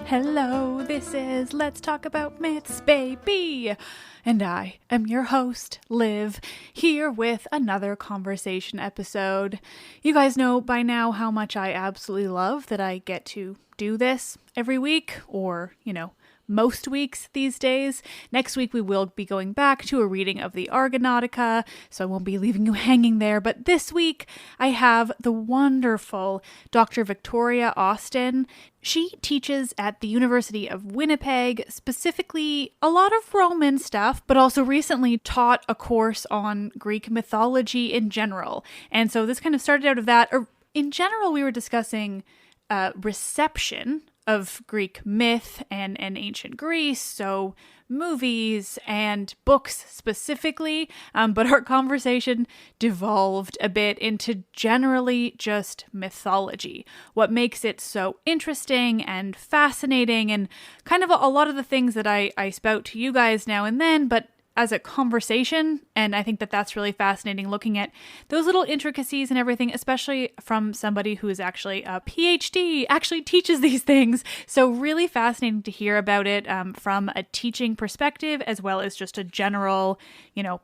Hello, this is Let's Talk About Myths, baby! And I am your host, Liv, here with another conversation episode. You guys know by now how much I absolutely love that I get to do this every week, or, most weeks these days. Next week we will be going back to a reading of the Argonautica, so I won't be leaving you hanging there. But this week I have the wonderful Dr. Victoria Austen. She teaches at the University of Winnipeg, specifically a lot of Roman stuff, but also recently taught a course on Greek mythology in general. And so this kind of started out of that. Or in general, we were discussing reception of Greek myth and ancient Greece, so movies and books specifically, but our conversation devolved a bit into generally just mythology. What makes it so interesting and fascinating, and kind of a lot of the things that I spout to you guys now and then, but as a conversation, and I think that that's really fascinating, looking at those little intricacies and everything, especially from somebody who is actually a PhD, actually teaches these things. So really fascinating to hear about it from a teaching perspective, as well as just a general,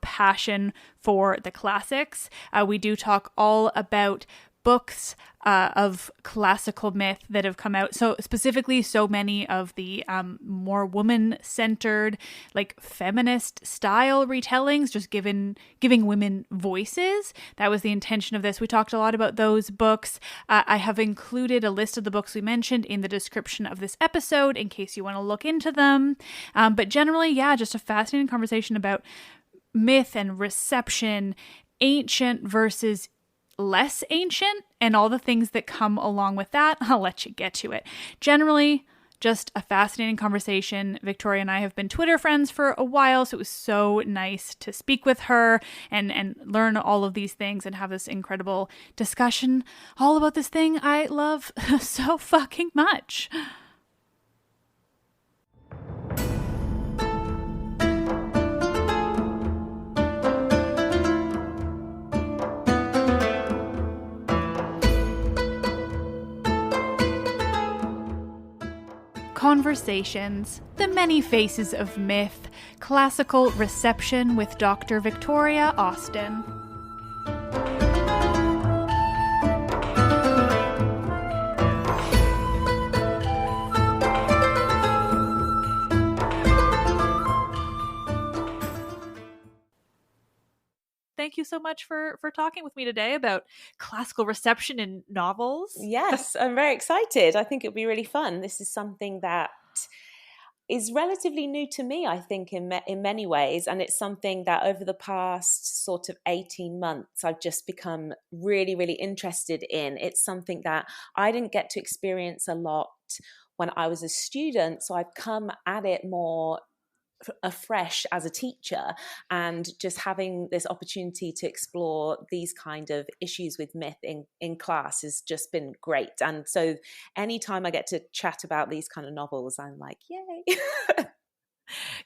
passion for the classics. We do talk all about books of classical myth that have come out. So specifically, so many of the more woman-centered, like feminist style retellings, just giving women voices. That was the intention of this. We talked a lot about those books. I have included a list of the books we mentioned in the description of this episode in case you want to look into them. But generally, yeah, just a fascinating conversation about myth and reception, ancient versus less ancient, and all the things that come along with that. I'll let you get to it. Generally, just a fascinating conversation. Victoria and I have been Twitter friends for a while, so it was so nice to speak with her and learn all of these things and have this incredible discussion all about this thing I love so fucking much. Conversations, the many faces of myth, classical reception with Dr. Victoria Austen. Thank you so much for talking with me today about classical reception in novels. Yes, I'm very excited. I think it'll be really fun. This is something that is relatively new to me, I think, in many ways. And it's something that over the past sort of 18 months, I've just become really, really interested in. It's something that I didn't get to experience a lot when I was a student. So I've come at it more afresh as a teacher, and just having this opportunity to explore these kind of issues with myth in class has just been great. And so anytime I get to chat about these kind of novels, I'm like, yay.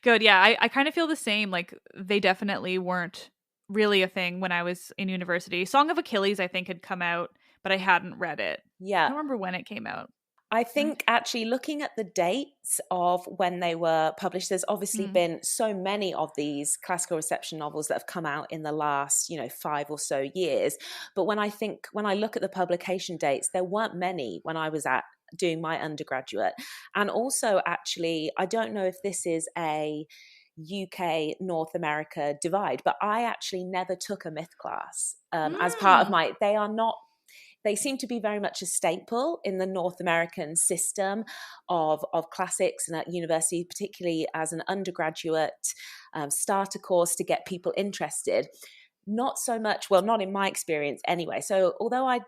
Good. Yeah, I kind of feel the same. Like, they definitely weren't really a thing when I was in university. Song of Achilles, I think, had come out, but I hadn't read it. Yeah. I don't remember when it came out. I think actually looking at the dates of when they were published, there's obviously been so many of these classical reception novels that have come out in the last, 5 or so years. But when I look at the publication dates, there weren't many when I was doing my undergraduate. And also, actually, I don't know if this is a UK North America divide, but I actually never took a myth class as part of they seem to be very much a staple in the North American system of classics and at university, particularly as an undergraduate starter course to get people interested. Not so much, well, not in my experience anyway. So although I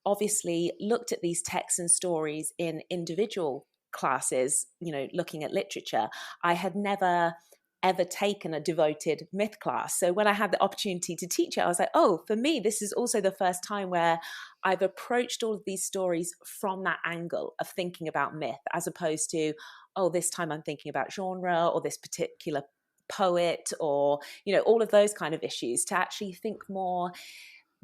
obviously looked at these texts and stories in individual classes, looking at literature, I had never ever taken a devoted myth class. So when I had the opportunity to teach it, I was like, oh, for me, this is also the first time where I've approached all of these stories from that angle of thinking about myth, as opposed to, oh, this time I'm thinking about genre or this particular poet, or, all of those kind of issues, to actually think more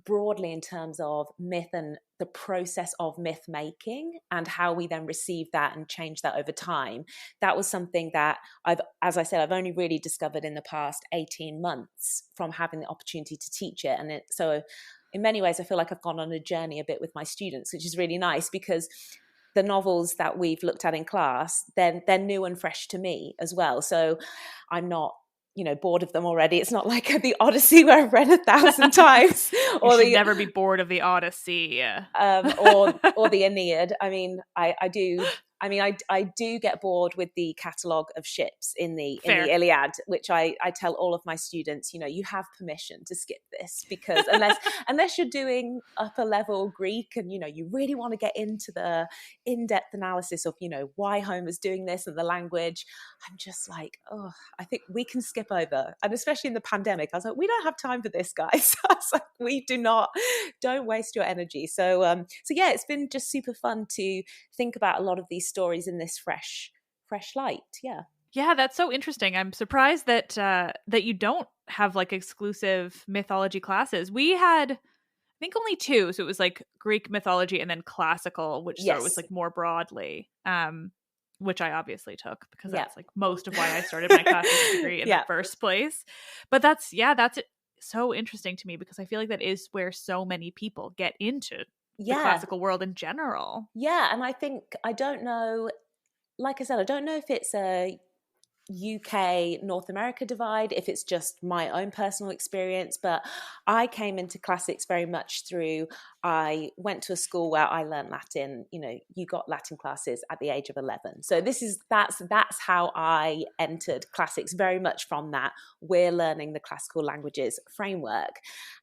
broadly in terms of myth and the process of myth making and how we then receive that and change that over time. That was something that as I said, I've only really discovered in the past 18 months from having the opportunity to teach it. And so in many ways, I feel like I've gone on a journey a bit with my students, which is really nice, because the novels that we've looked at in class, they're new and fresh to me as well. So I'm not bored of them already. It's not like the Odyssey where I've read 1,000 times, or you should never be bored of the Odyssey, or the Aeneid. I mean, I do get bored with the catalogue of ships in the Iliad, which I tell all of my students, you have permission to skip this, because unless you're doing upper level Greek and you really want to get into the in-depth analysis of why Homer's doing this and the language, I'm just like, oh, I think we can skip over. And especially in the pandemic, I was like, we don't have time for this, guys. I was like, don't waste your energy. So yeah, it's been just super fun to think about a lot of these stories in this fresh light. Yeah, that's so interesting. I'm surprised that that you don't have like exclusive mythology classes. We had, I think, only 2, so it was like Greek mythology and then classical, which sort of was like more broadly, which I obviously took because that's like most of why I started my classics degree in the first place. But that's so interesting to me, because I feel like that is where so many people get into the classical world in general. Yeah, and I think, I don't know, like I said, I don't know if it's a UK North America divide, if it's just my own personal experience, but I came into classics very much through, I went to a school where I learned Latin. You got Latin classes at the age of 11, so that's how I entered classics, very much from that we're learning the classical languages framework.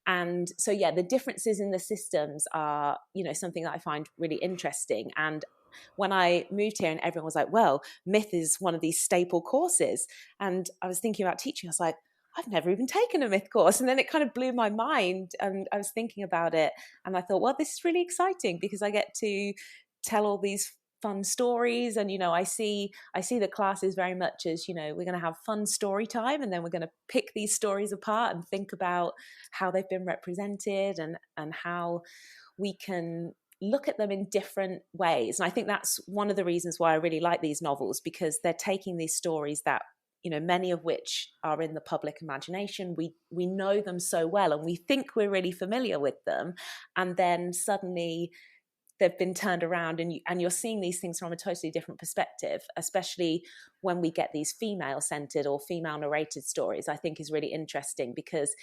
And so the differences in the systems are something that I find really interesting. And when I moved here and everyone was like, well, myth is one of these staple courses, and I was thinking about teaching, I was like, I've never even taken a myth course. And then it kind of blew my mind, and I was thinking about it, and I thought, well, this is really exciting, because I get to tell all these fun stories. And I see the classes very much as we're going to have fun story time, and then we're going to pick these stories apart and think about how they've been represented and how we can look at them in different ways. And I think that's one of the reasons why I really like these novels, because they're taking these stories that many of which are in the public imagination. We know them so well, and we think we're really familiar with them, and then suddenly they've been turned around, and you're seeing these things from a totally different perspective, especially when we get these female-centered or female-narrated stories. I think is really interesting, because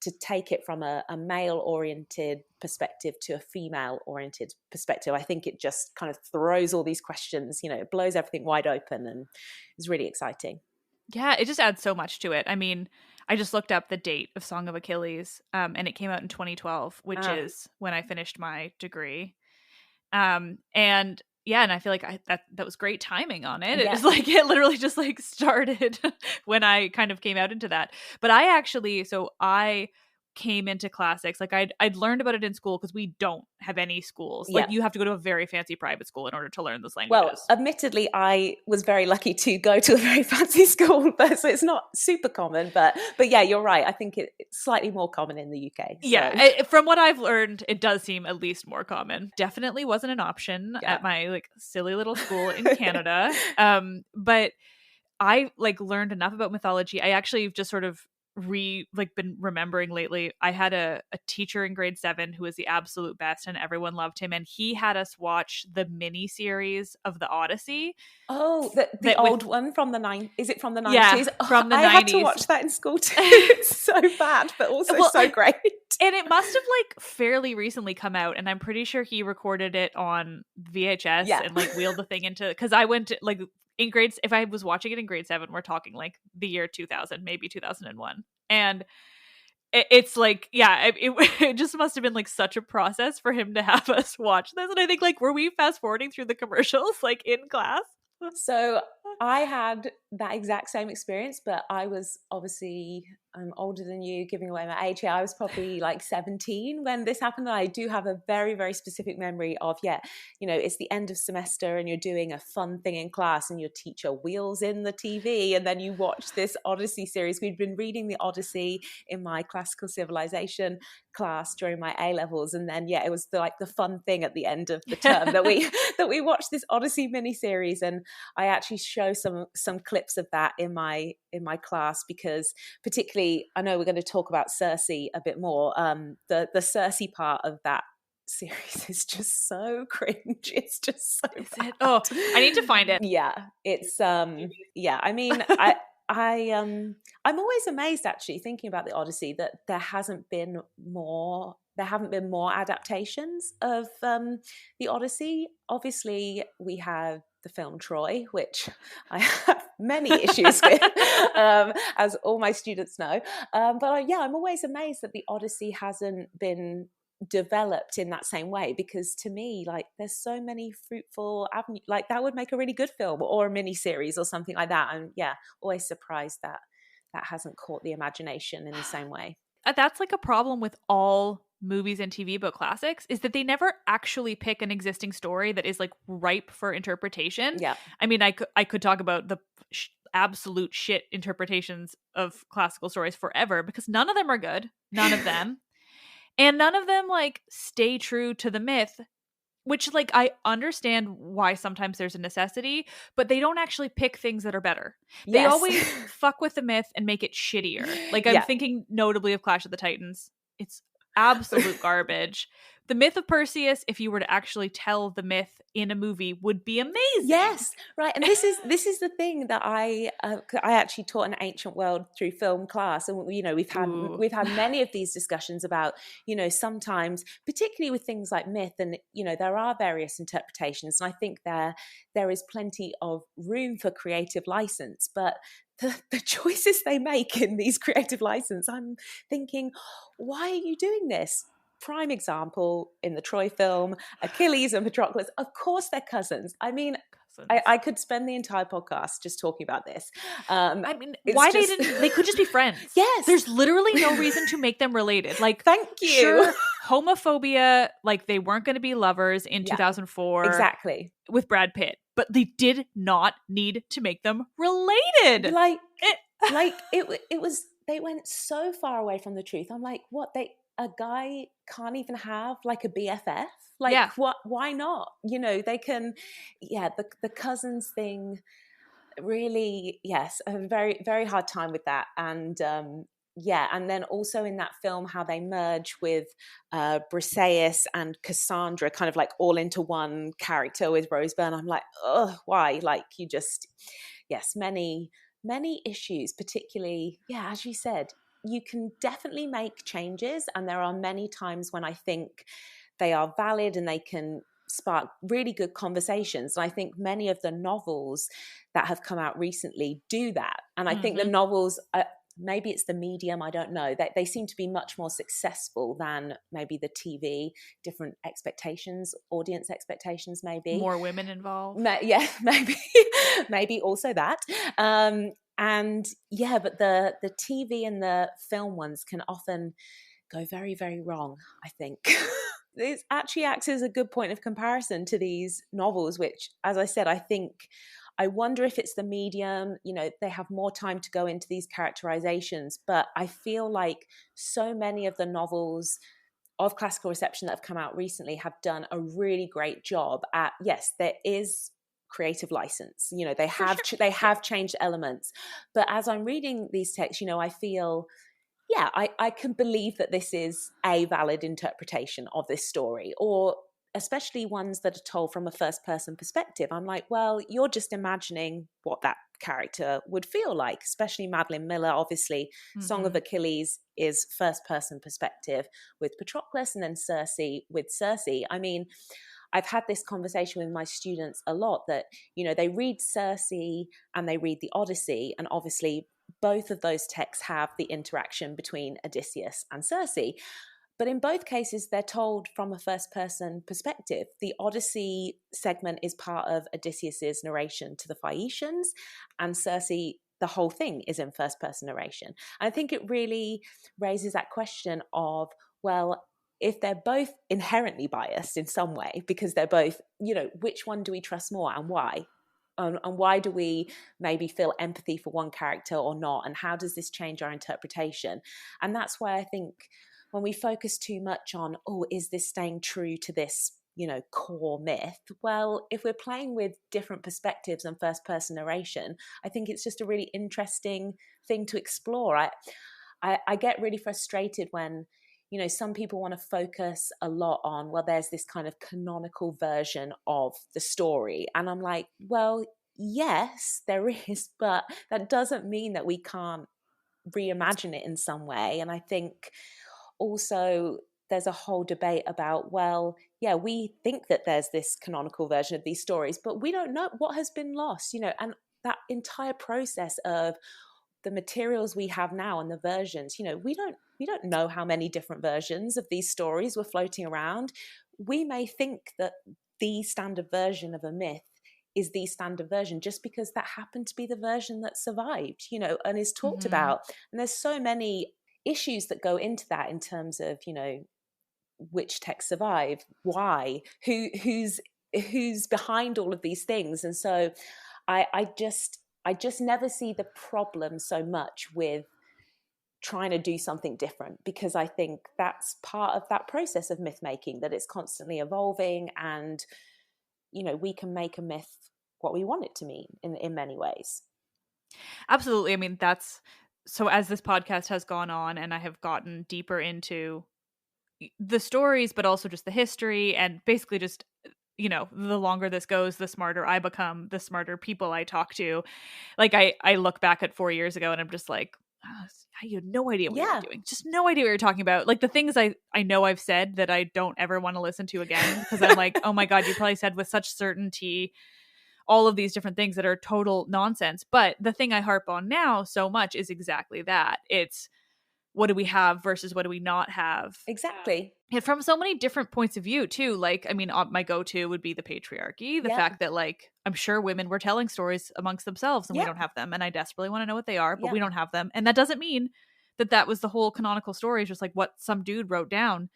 to take it from a male-oriented perspective to a female-oriented perspective, I think it just kind of throws all these questions, it blows everything wide open, and it's really exciting. Yeah, it just adds so much to it. I mean, I just looked up the date of Song of Achilles, and it came out in 2012, which is when I finished my degree. And I feel like that was great timing on it. It was like, it literally just like started when I kind of came out into that. But I came into classics, like I'd learned about it in school, because we don't have any schools. Like you have to go to a very fancy private school in order to learn this language. Well, admittedly, I was very lucky to go to a very fancy school, so it's not super common. But yeah, you're right. I think it's slightly more common in the UK. So. Yeah, from what I've learned, it does seem at least more common. Definitely wasn't an option at my like silly little school in Canada. But I like learned enough about mythology. I actually just sort of been remembering lately. I had a teacher in grade 7 who was the absolute best, and everyone loved him, and he had us watch the mini series of the Odyssey. Oh, the old one from the 90s. Is it from the 90s? Yeah, from the 90s. I had to watch that in school too. It's so bad, but also so great. And it must have like fairly recently come out, and I'm pretty sure he recorded it on VHS and like wheeled the thing into, because I went to, like, in grades, if I was watching it in grade 7, we're talking like the year 2000, maybe 2001. And it's like, it just must have been like such a process for him to have us watch this. And I think, like, were we fast forwarding through the commercials like in class? So I had that exact same experience, but I was obviously older than you, giving away my age here. I was probably like 17 when this happened. And I do have a very, very specific memory of, it's the end of semester and you're doing a fun thing in class and your teacher wheels in the TV and then you watch this Odyssey series. We'd been reading the Odyssey in my classical civilization class during my A levels. And then, it was the fun thing at the end of the term that we watched this Odyssey miniseries. And I actually show some clips of that in my class because particularly I know we're going to talk about Circe a bit more. The Circe part of that series is just so cringe. It's just so bad. Oh, I need to find it. Yeah, it's I mean, I'm always amazed actually thinking about the Odyssey that there haven't been more adaptations of the Odyssey. Obviously, we have the film Troy, which I have many issues with, as all my students know. But I'm always amazed that the Odyssey hasn't been developed in that same way, because to me, there's so many fruitful avenues. That would make a really good film or a mini series or something like that. And always surprised that hasn't caught the imagination in the same way. That's a problem with all movies and TV about classics, is that they never actually pick an existing story that is ripe for interpretation. Yeah. I mean, I could talk about the absolute shit interpretations of classical stories forever, because none of them are good. None of them. And none of them stay true to the myth, which I understand why sometimes there's a necessity, but they don't actually pick things that are better. Yes. They always fuck with the myth and make it shittier. I'm thinking notably of Clash of the Titans. It's absolute garbage. The myth of Perseus, if you were to actually tell the myth in a movie, would be amazing. Yes, right. And this is the thing that I actually taught an ancient world through film class, and we've had many of these discussions about sometimes, particularly with things like myth, and there are various interpretations, and I think there is plenty of room for creative license, but the choices they make in these creative license, I'm thinking, why are you doing this? Prime example in the Troy film, Achilles and Patroclus. Of course they're cousins. I mean, I could spend the entire podcast just talking about this. I mean, why they could just be friends. Yes. There's literally no reason to make them related. Thank you. Sure, homophobia, they weren't going to be lovers in 2004. Exactly. With Brad Pitt. But they did not need to make them related. It was, they went so far away from the truth. I'm like, what? A guy can't even have a BFF? What? Why not? They can, the cousins thing, really, yes, a very, very hard time with that. And and then also in that film, how they merge with Briseis and Cassandra, kind of all into one character with Rose Byrne. I'm like, oh, why? Many, many issues, particularly, as you said, you can definitely make changes, and there are many times when I think they are valid and they can spark really good conversations. And I think many of the novels that have come out recently do that. And I think the novels, maybe it's the medium, I don't know, they seem to be much more successful than maybe the TV, different expectations, audience expectations, maybe. More women involved. Maybe also that. But the TV and the film ones can often go very, very wrong, I think. It actually acts as a good point of comparison to these novels, which, as I said, I wonder if it's the medium, they have more time to go into these characterizations, but I feel like so many of the novels of classical reception that have come out recently have done a really great job at, yes, there is creative license, they have changed elements, but as I'm reading these texts, I feel, I can believe that this is a valid interpretation of this story, or especially ones that are told from a first person perspective. I'm like, well, you're just imagining what that character would feel like, especially Madeline Miller. Obviously, Song of Achilles is first person perspective with Patroclus, and then Circe with Circe. I mean, I've had this conversation with my students a lot that, they read Circe and they read the Odyssey, and obviously both of those texts have the interaction between Odysseus and Circe. But in both cases, they're told from a first-person perspective. The Odyssey segment is part of Odysseus's narration to the Phaeacians, and Circe, the whole thing is in first-person narration. And I think it really raises that question of, well, if they're both inherently biased in some way, because they're both, which one do we trust more and why? And why do we maybe feel empathy for one character or not? And how does this change our interpretation? And that's why I think when we focus too much on, is this staying true to this, core myth? Well, if we're playing with different perspectives and first-person narration, I think it's just a really interesting thing to explore. I get really frustrated when, some people want to focus a lot on, well, there's this kind of canonical version of the story. And I'm like, well, yes, there is, but that doesn't mean that we can't reimagine it in some way. And I think also there's a whole debate about, well, yeah, we think that there's this canonical version of these stories, but we don't know what has been lost, and that entire process of the materials we have now and the versions, we don't know how many different versions of these stories were floating around. We may think that the standard version of a myth is the standard version just because that happened to be the version that survived, and is talked about. And there's so many issues that go into that in terms of, which texts survive, why, who's behind all of these things. And so I just never see the problem so much with trying to do something different, because I think that's part of that process of myth making, that it's constantly evolving, and we can make a myth what we want it to mean in many ways. Absolutely. I mean, that's so, as this podcast has gone on and I have gotten deeper into the stories, but also just the history, and basically just, the longer this goes, the smarter I become, the smarter people I talk to. Like I look back at 4 years ago and I'm just like, you had no idea what you were doing. Just no idea what you're talking about. Like the things I know I've said that I don't ever want to listen to again, because I'm like, oh my God, you probably said with such certainty all of these different things that are total nonsense. But the thing I harp on now so much is exactly that. It's, what do we have versus what do we not have? Exactly. And from so many different points of view too. Like, I mean, my go-to would be the patriarchy, the fact that, like, I'm sure women were telling stories amongst themselves and we don't have them, and I desperately want to know what they are, but we don't have them. And that doesn't mean that was the whole canonical story, just like what some dude wrote down.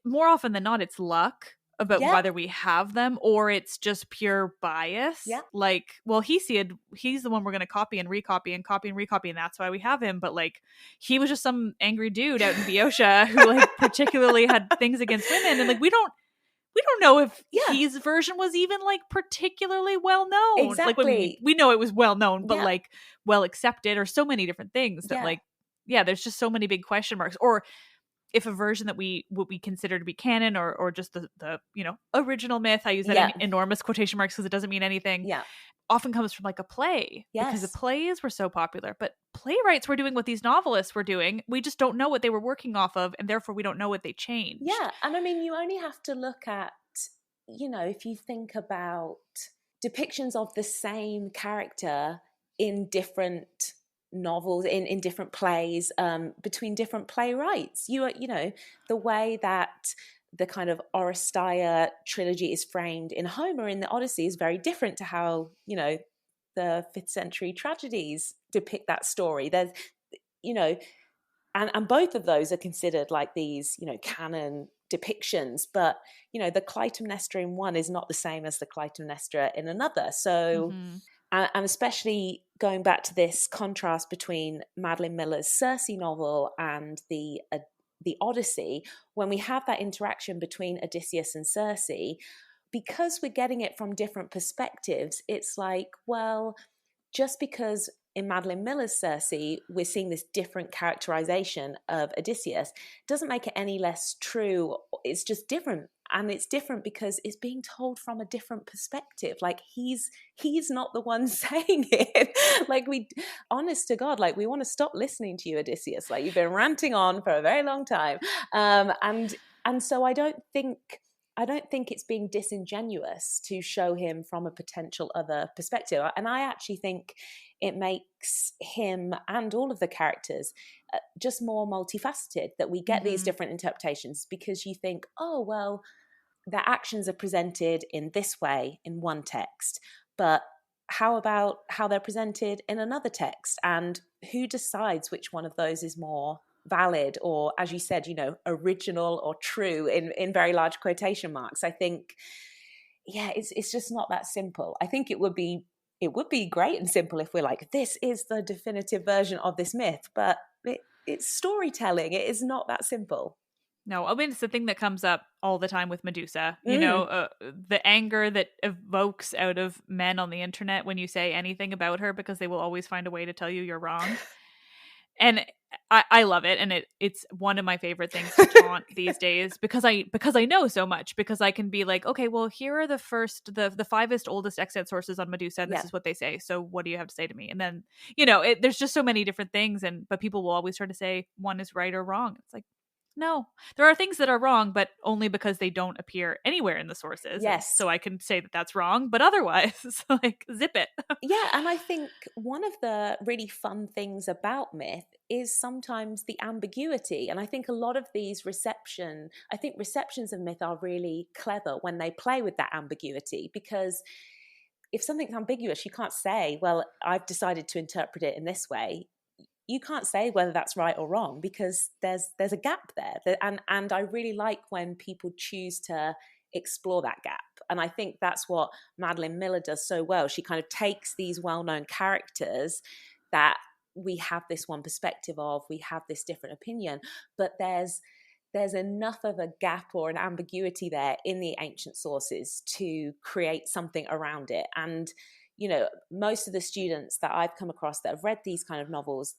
More often than not, it's luck about whether we have them, or it's just pure bias. Like, well, he's the one we're going to copy and recopy and copy and recopy, and that's why we have him. But like, he was just some angry dude out in Boeotia who like particularly had things against women, and like we don't know if his version was even like particularly well known. Exactly. Like, we know it was well known, but like well accepted, or so many different things that like there's just so many big question marks. Or if a version that what we consider to be canon, or just the original myth, I use that in enormous quotation marks because it doesn't mean anything, often comes from like a play, because the plays were so popular. But playwrights were doing what these novelists were doing. We just don't know what they were working off of, and therefore we don't know what they changed. And I mean, you only have to look at, if you think about depictions of the same character in different novels, in different plays, between different playwrights. The way that the kind of Oresteia trilogy is framed in Homer in the Odyssey is very different to how the 5th century tragedies depict that story. There's and both of those are considered like these canon depictions, but the Clytemnestra in one is not the same as the Clytemnestra in another. So and especially going back to this contrast between Madeline Miller's Circe novel and the Odyssey, when we have that interaction between Odysseus and Circe, because we're getting it from different perspectives, it's like, well, just because in Madeline Miller's Circe we're seeing this different characterization of Odysseus doesn't make it any less true. It's just different. And it's different because it's being told from a different perspective. Like he's not the one saying it. Like honest to God, like we want to stop listening to you, Odysseus. Like you've been ranting on for a very long time. And so I don't think I don't think it's being disingenuous to show him from a potential other perspective. And I actually think it makes him and all of the characters just more multifaceted, that we get these different interpretations, because you think, oh, well, their actions are presented in this way in one text, but how about how they're presented in another text? And who decides which one of those is more valid, or, as you said, original or true, in very large quotation marks? I think, it's just not that simple. I think it would be great and simple if we're like, this is the definitive version of this myth, but it's storytelling. It is not that simple. No, I mean, it's the thing that comes up all the time with Medusa, the anger that evokes out of men on the internet when you say anything about her, because they will always find a way to tell you you're wrong. And I love it, and it's one of my favorite things to taunt these days, because I know so much, because I can be like, okay, well, here are the 5 oldest extant sources on Medusa, and this is what they say. So what do you have to say to me? And then there's just so many different things, but people will always try to say one is right or wrong. It's like, no, there are things that are wrong, but only because they don't appear anywhere in the sources. Yes. So I can say that that's wrong, but otherwise, like, zip it. Yeah, and I think one of the really fun things about myth is sometimes the ambiguity. And I think a lot of these receptions of myth are really clever when they play with that ambiguity, because if something's ambiguous, you can't say, well, I've decided to interpret it in this way. You can't say whether that's right or wrong, because there's a gap there. And I really like when people choose to explore that gap. And I think that's what Madeline Miller does so well. She kind of takes these well-known characters that we have this one perspective of, we have this different opinion, but there's enough of a gap or an ambiguity there in the ancient sources to create something around it. And most of the students that I've come across that have read these kind of novels,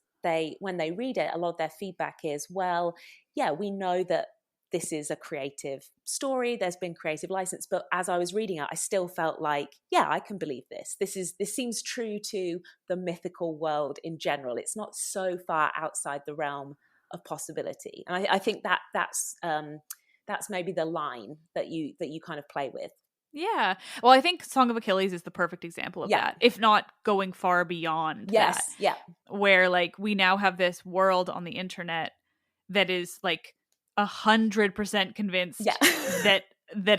when they read it, a lot of their feedback is, well, yeah, we know that this is a creative story, there's been creative license, but as I was reading it, I still felt like, yeah, I can believe this. This seems true to the mythical world in general. It's not so far outside the realm of possibility. And I think that's maybe the line that you kind of play with. Yeah. Well, I think Song of Achilles is the perfect example of that, if not going far beyond that. Yeah. Where, like, we now have this world on the internet that is like 100% convinced that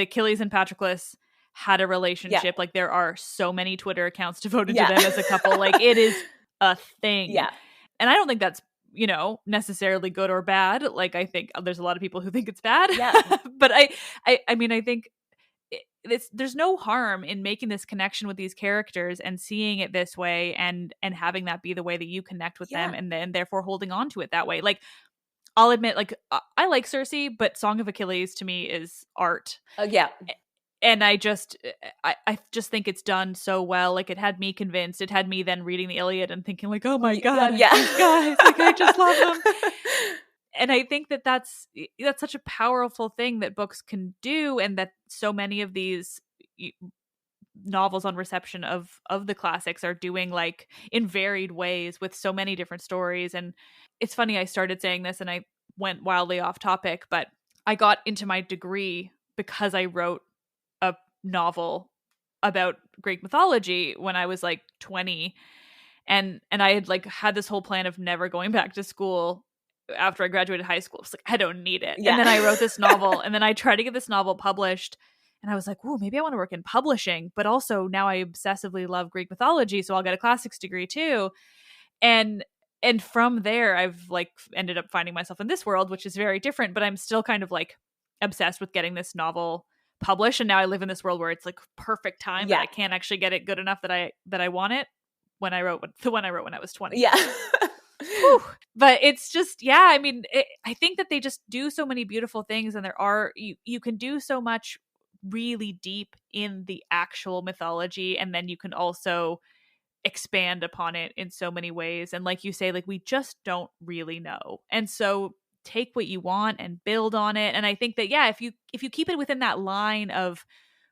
Achilles and Patroclus had a relationship. Yeah. Like, there are so many Twitter accounts devoted to them as a couple. Like, it is a thing. Yeah. And I don't think that's, necessarily good or bad. Like, I think there's a lot of people who think it's bad. Yeah. But I mean, I think there's no harm in making this connection with these characters and seeing it this way, and having that be the way that you connect with them, and then therefore holding on to it that way. Like, I'll admit, like, I like Circe, but Song of Achilles to me is art. Yeah. And I just think it's done so well. Like, it had me convinced. It had me then reading the Iliad and thinking, like, oh my God, these guys, like, I just love them. And I think that's such a powerful thing that books can do, and that so many of these novels on reception of the classics are doing, like, in varied ways with so many different stories. And it's funny, I started saying this and I went wildly off topic, but I got into my degree because I wrote a novel about Greek mythology when I was like 20, and I had like had this whole plan of never going back to school after I graduated high school. I was like, I don't need it. Yeah. And then I wrote this novel, and then I tried to get this novel published, and I was like, oh, maybe I want to work in publishing, but also now I obsessively love Greek mythology, so I'll get a classics degree too. And from there, I've like ended up finding myself in this world, which is very different, but I'm still kind of like obsessed with getting this novel published. And now I live in this world where it's like perfect time, but I can't actually get it good enough that I want it when I wrote when I was 20. Yeah. But it's just, I mean, I think that they just do so many beautiful things, and there are, you can do so much really deep in the actual mythology, and then you can also expand upon it in so many ways. And like you say, like, we just don't really know. And so take what you want and build on it. And I think that, if you keep it within that line of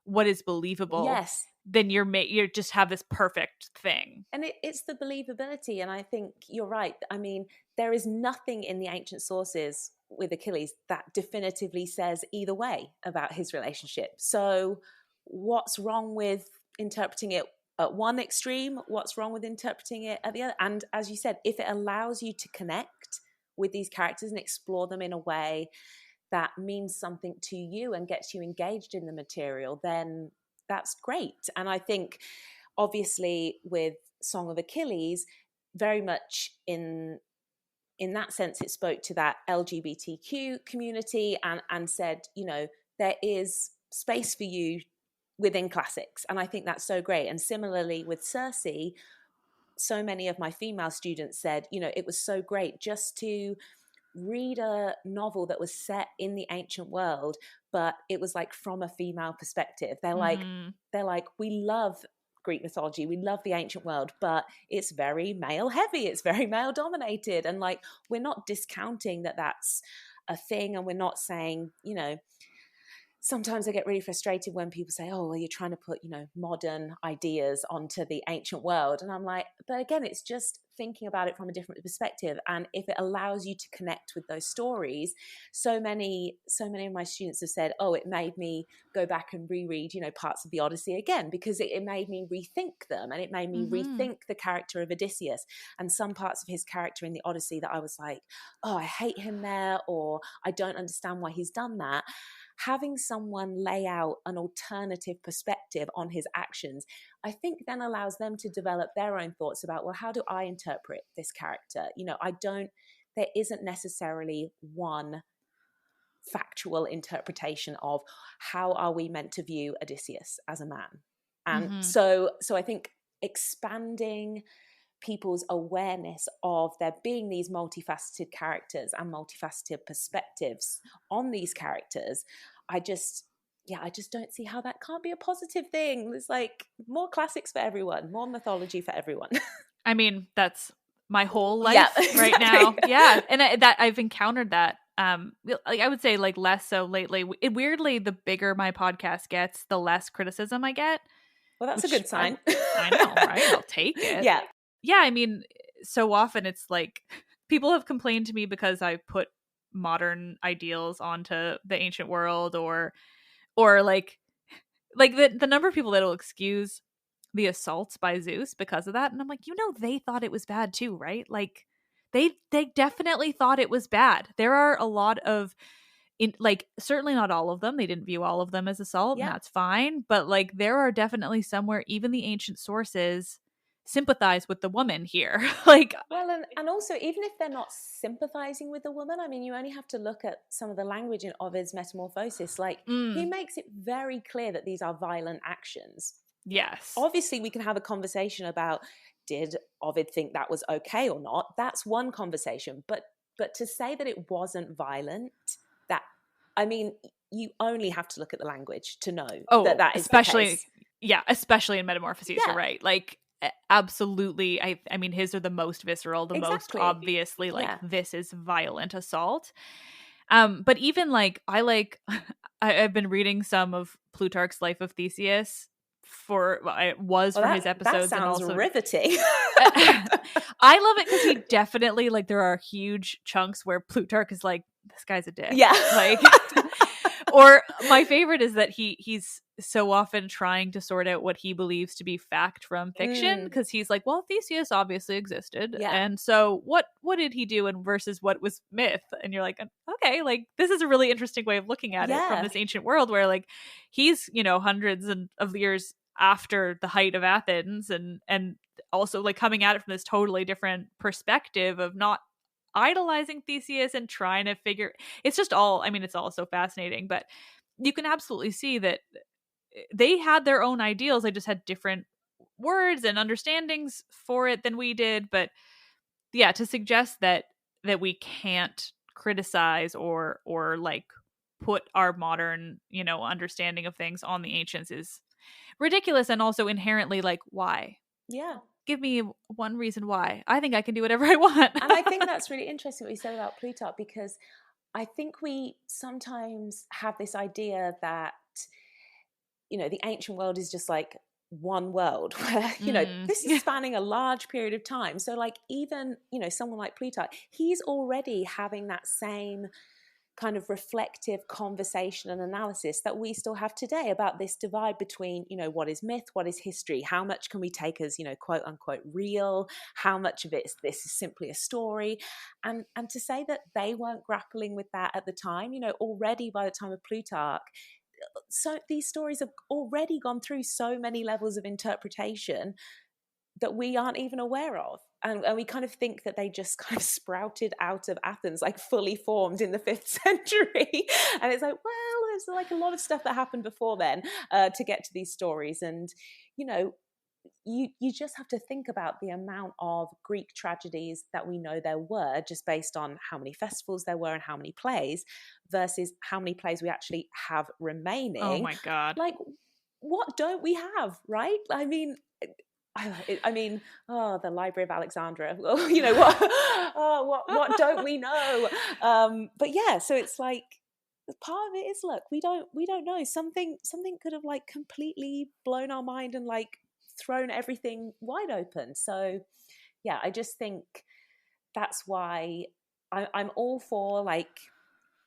what is believable, then you're just have this perfect thing. And it's the believability. And I think you're right. I mean, there is nothing in the ancient sources with Achilles that definitively says either way about his relationship. So what's wrong with interpreting it at one extreme? What's wrong with interpreting it at the other? And as you said, if it allows you to connect with these characters and explore them in a way that means something to you and gets you engaged in the material, then that's great. And I think obviously with Song of Achilles, very much in that sense, it spoke to that LGBTQ community and said, you know, there is space for you within classics. And I think that's so great. And similarly with Circe, so many of my female students said, you know, it was so great just to read a novel that was set in the ancient world, but it was like from a female perspective. They're like, we love Greek mythology, we love the ancient world, but it's very male heavy, it's very male dominated. And like, we're not discounting that that's a thing. And we're not saying, you know, sometimes I get really frustrated when people say, oh, well, you're trying to put, you know, modern ideas onto the ancient world. And I'm like, but again, it's just thinking about it from a different perspective. And if it allows you to connect with those stories, so many of my students have said, oh, it made me go back and reread, you know, parts of the Odyssey again, because it made me rethink them. And it made me rethink the character of Odysseus and some parts of his character in the Odyssey that I was like, oh, I hate him there, or I don't understand why he's done that. Having someone lay out an alternative perspective on his actions, I think then allows them to develop their own thoughts about, well, how do I interpret this character? You know, there isn't necessarily one factual interpretation of how are we meant to view Odysseus as a man. And so I think expanding people's awareness of there being these multifaceted characters and multifaceted perspectives on these characters, I just don't see how that can't be a positive thing. There's like more classics for everyone, more mythology for everyone. I mean, that's my whole life right now. Yeah. And I've encountered that. Like I would say like less so lately. Weirdly, the bigger my podcast gets, the less criticism I get. Well, that's a good sign. I know, right? I'll take it. Yeah, I mean, so often it's like people have complained to me because I put modern ideals onto the ancient world, or like the number of people that will excuse the assaults by Zeus because of that. And I'm like, you know, they thought it was bad too, right? Like they definitely thought it was bad. There are a lot of certainly not all of them. They didn't view all of them as assault, and that's fine. But like there are definitely somewhere even the ancient sources sympathize with the woman here. Like, well, and also even if they're not sympathizing with the woman, I mean, you only have to look at some of the language in Ovid's Metamorphosis. Like he makes it very clear that these are violent actions. Yes, obviously we can have a conversation about did Ovid think that was okay or not. That's one conversation, but to say that it wasn't violent, that, I mean, you only have to look at the language to know that is especially the case. Yeah, especially in Metamorphoses. You're right. Like absolutely. I mean, his are the most visceral, the most obviously like this is violent assault. But even like I've been reading some of Plutarch's Life of Theseus for his episodes. That sounds and also riveting. I love it because he definitely, like, there are huge chunks where Plutarch is like, this guy's a dick. Yeah. Like, or my favorite is that he's so often trying to sort out what he believes to be fact from fiction, because he's like, well, Theseus obviously existed, and so what did he do and versus what was myth? And you're like, okay, like this is a really interesting way of looking at it from this ancient world where like he's, you know, hundreds of years after the height of Athens, and also like coming at it from this totally different perspective of not idolizing Theseus and trying to figure, it's just all, I mean, it's all so fascinating, but you can absolutely see that they had their own ideals. They just had different words and understandings for it than we did. But yeah, to suggest that we can't criticize or like put our modern, you know, understanding of things on the ancients is ridiculous, and also inherently like, why? Yeah. Give me one reason why. I think I can do whatever I want. And I think that's really interesting what you said about Plutarch, because I think we sometimes have this idea that, you know, the ancient world is just like one world where, you know, this is spanning a large period of time. So like even, you know, someone like Plutarch, he's already having that same kind of reflective conversation and analysis that we still have today about this divide between, you know, what is myth, what is history, how much can we take as, you know, quote unquote real, how much of it is this is simply a story. And to say that they weren't grappling with that at the time, you know, already by the time of Plutarch, so these stories have already gone through so many levels of interpretation that we aren't even aware of. And we kind of think that they just kind of sprouted out of Athens, like fully formed in the 5th century. And it's like, well, there's like a lot of stuff that happened before then to get to these stories. And, you know, you just have to think about the amount of Greek tragedies that we know there were just based on how many festivals there were and how many plays versus how many plays we actually have remaining. Oh my God. Like, what don't we have, right? I mean, the Library of Alexandria. You know what don't we know? But yeah, so it's like part of it is, look, we don't know. Something could have like completely blown our mind and like thrown everything wide open. So yeah, I just think that's why I'm all for like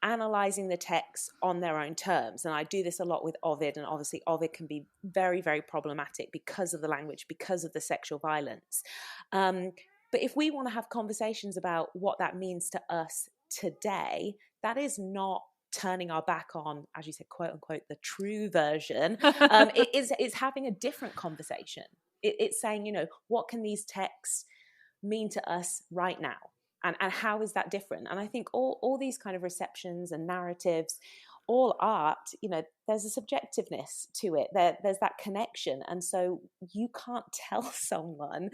analyzing the texts on their own terms. And I do this a lot with Ovid, and obviously Ovid can be very, very problematic because of the language, because of the sexual violence. But if we want to have conversations about what that means to us today, that is not turning our back on, as you said, quote unquote, the true version. It's having a different conversation. It's saying, you know, what can these texts mean to us right now? And how is that different? And I think all these kind of receptions and narratives, all art, you know, there's a subjectiveness to it. There's that connection. And so you can't tell someone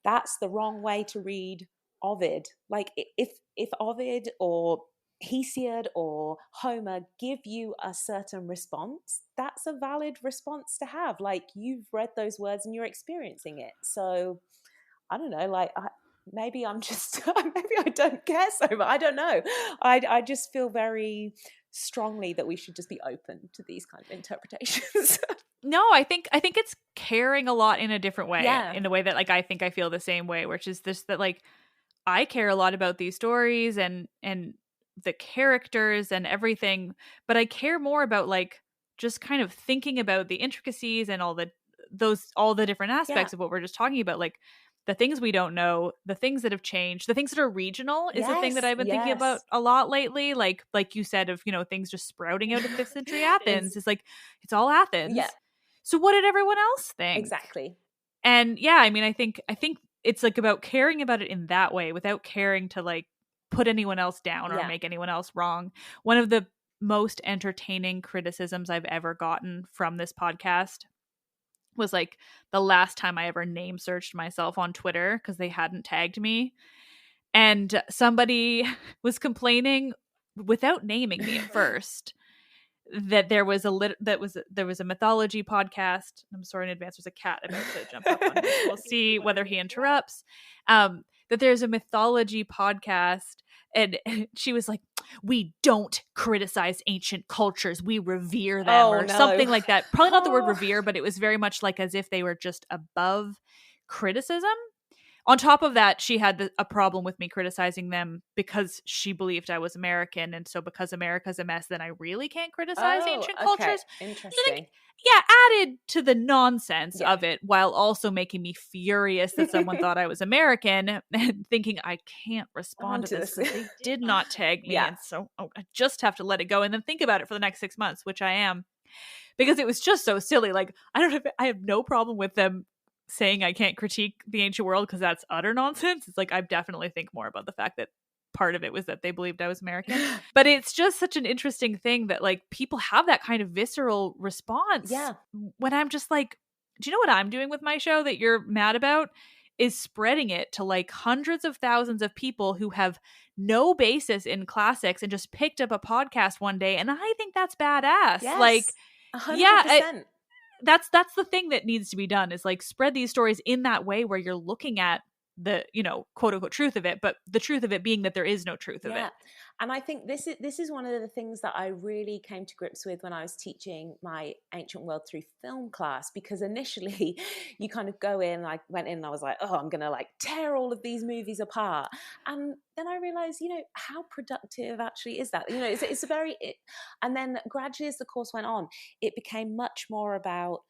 that's the wrong way to read Ovid. Like if Ovid or Hesiod or Homer give you a certain response, that's a valid response to have. Like, you've read those words and you're experiencing it. So I don't know, like maybe I'm just maybe I don't care so much. I don't know. I just feel very strongly that we should just be open to these kind of interpretations. No, I think it's caring a lot in a different way. Yeah. In a way that like I think I feel the same way, which is this, that like I care a lot about these stories and the characters and everything, but I care more about like just kind of thinking about the intricacies and all the different aspects of what we're just talking about, like the things we don't know, the things that have changed, the things that are regional is the thing that I've been thinking about a lot lately. Like you said, of, you know, things just sprouting out of 5th century Athens. It's like, it's all Athens. Yeah. So what did everyone else think? Exactly. And yeah, I mean, I think it's like about caring about it in that way without caring to like put anyone else down or make anyone else wrong. One of the most entertaining criticisms I've ever gotten from this podcast was like the last time I ever name searched myself on Twitter because they hadn't tagged me, and somebody was complaining without naming me at first that there was a mythology podcast. I'm sorry in advance, there's a cat about to jump up on me. We'll see whether he interrupts. That there's a mythology podcast, and she was like, we don't criticize ancient cultures, we revere them, something like that. Probably not the word revere, but it was very much like as if they were just above criticism. On top of that, she had a problem with me criticizing them because she believed I was American, and so because America's a mess, then I really can't criticize ancient cultures. Interesting. Like, yeah, added to the nonsense of it, while also making me furious that someone thought I was American, and thinking I can't respond to this because they did not tag me, and so I just have to let it go and then think about it for the next 6 months, which I am, because it was just so silly. Like, I have no problem with them saying I can't critique the ancient world because that's utter nonsense. It's like, I definitely think more about the fact that part of it was that they believed I was American. But it's just such an interesting thing that like people have that kind of visceral response. Yeah. When I'm just like, do you know what I'm doing with my show that you're mad about? Is spreading it to like hundreds of thousands of people who have no basis in classics and just picked up a podcast one day. And I think that's badass. Yes, like, 100%. Yeah, that's the thing that needs to be done, is like spread these stories in that way where you're looking at the, you know, quote unquote truth of it, but the truth of it being that there is no truth of it. And I think this is one of the things that I really came to grips with when I was teaching my ancient world through film class, because initially you kind of go in, I went in and I was like, oh, I'm going to like tear all of these movies apart. And then I realized, you know, how productive actually is that? You know, it's a very, and then gradually as the course went on, it became much more about,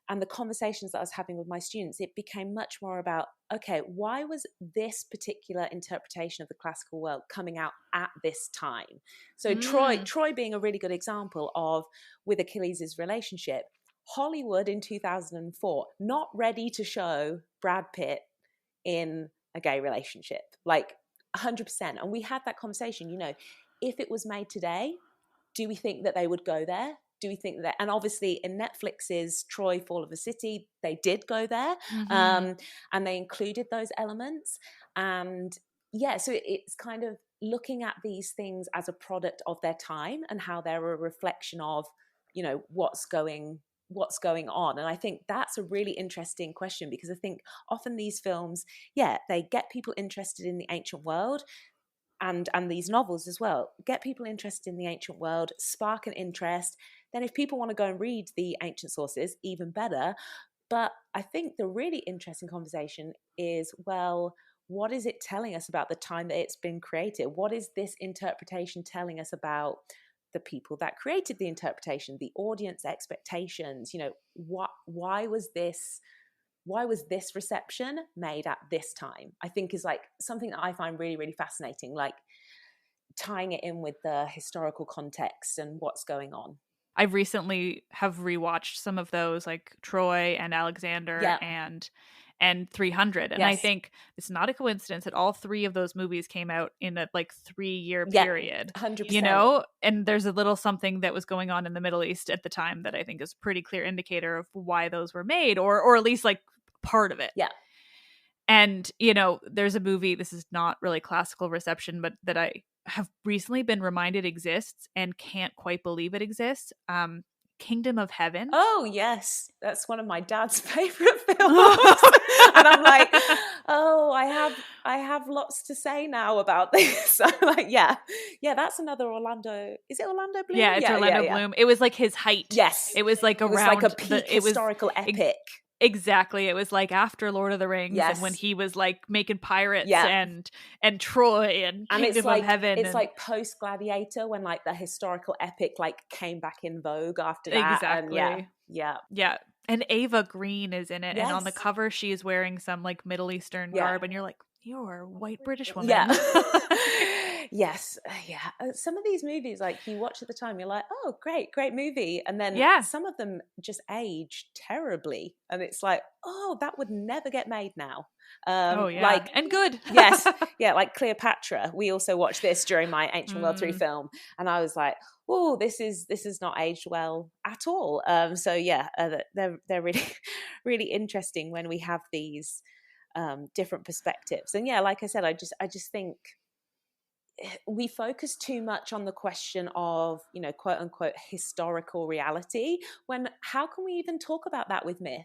and the conversations that I was having with my students, it became much more about, okay, why was this particular interpretation of the classical world coming out at this time? So Troy being a really good example of, with Achilles' relationship, Hollywood in 2004, not ready to show Brad Pitt in a gay relationship, like 100%. And we had that conversation, you know, if it was made today, do we think that they would go there? Do we think that, and obviously in Netflix's Troy Fall of a City, they did go there, and they included those elements. And yeah, so it's kind of looking at these things as a product of their time and how they're a reflection of, you know, what's going on. And I think that's a really interesting question, because I think often these films, they get people interested in the ancient world, and these novels as well, get people interested in the ancient world, spark an interest. Then if people want to go and read the ancient sources, even better. But I think the really interesting conversation is, well, what is it telling us about the time that it's been created? What is this interpretation telling us about the people that created the interpretation, the audience expectations? You know, why was this reception made at this time? I think is like something that I find really, really fascinating, like tying it in with the historical context and what's going on. I recently have rewatched some of those, like Troy and Alexander and 300. And I think it's not a coincidence that all three of those movies came out in a like 3-year period. 100%. You know, and there's a little something that was going on in the Middle East at the time that I think is a pretty clear indicator of why those were made, or at least like part of it. Yeah. And, you know, there's a movie, this is not really classical reception, but that I have recently been reminded exists and can't quite believe it exists. Kingdom of Heaven. Oh, yes. That's one of my dad's favorite films. And I'm like, oh, I have lots to say now about this. I'm like, yeah, that's another Orlando. Is it Orlando Bloom? Yeah, it's Orlando Bloom. It was like his height. Yes. It was like around. It was like a peak historical epic. Exactly. It was like after Lord of the Rings, and when he was like making pirates and Troy and Kingdom of Heaven. It's like post Gladiator, when like the historical epic like came back in vogue after that. Exactly. And yeah. And Ava Green is in it, and on the cover she is wearing some like Middle Eastern garb, and you're like, you're a white British woman. Yeah. Yes. Some of these movies, like you watch at the time, you're like, oh, great movie. And then some of them just age terribly. And it's like, oh, that would never get made now. And good. Yes. Yeah. Like Cleopatra. We also watched this during my Ancient World 3 film. And I was like, oh, this is not aged well at all. They're really, really interesting when we have these different perspectives. And like I said, I just think we focus too much on the question of, you know, quote unquote historical reality, when how can we even talk about that with myth?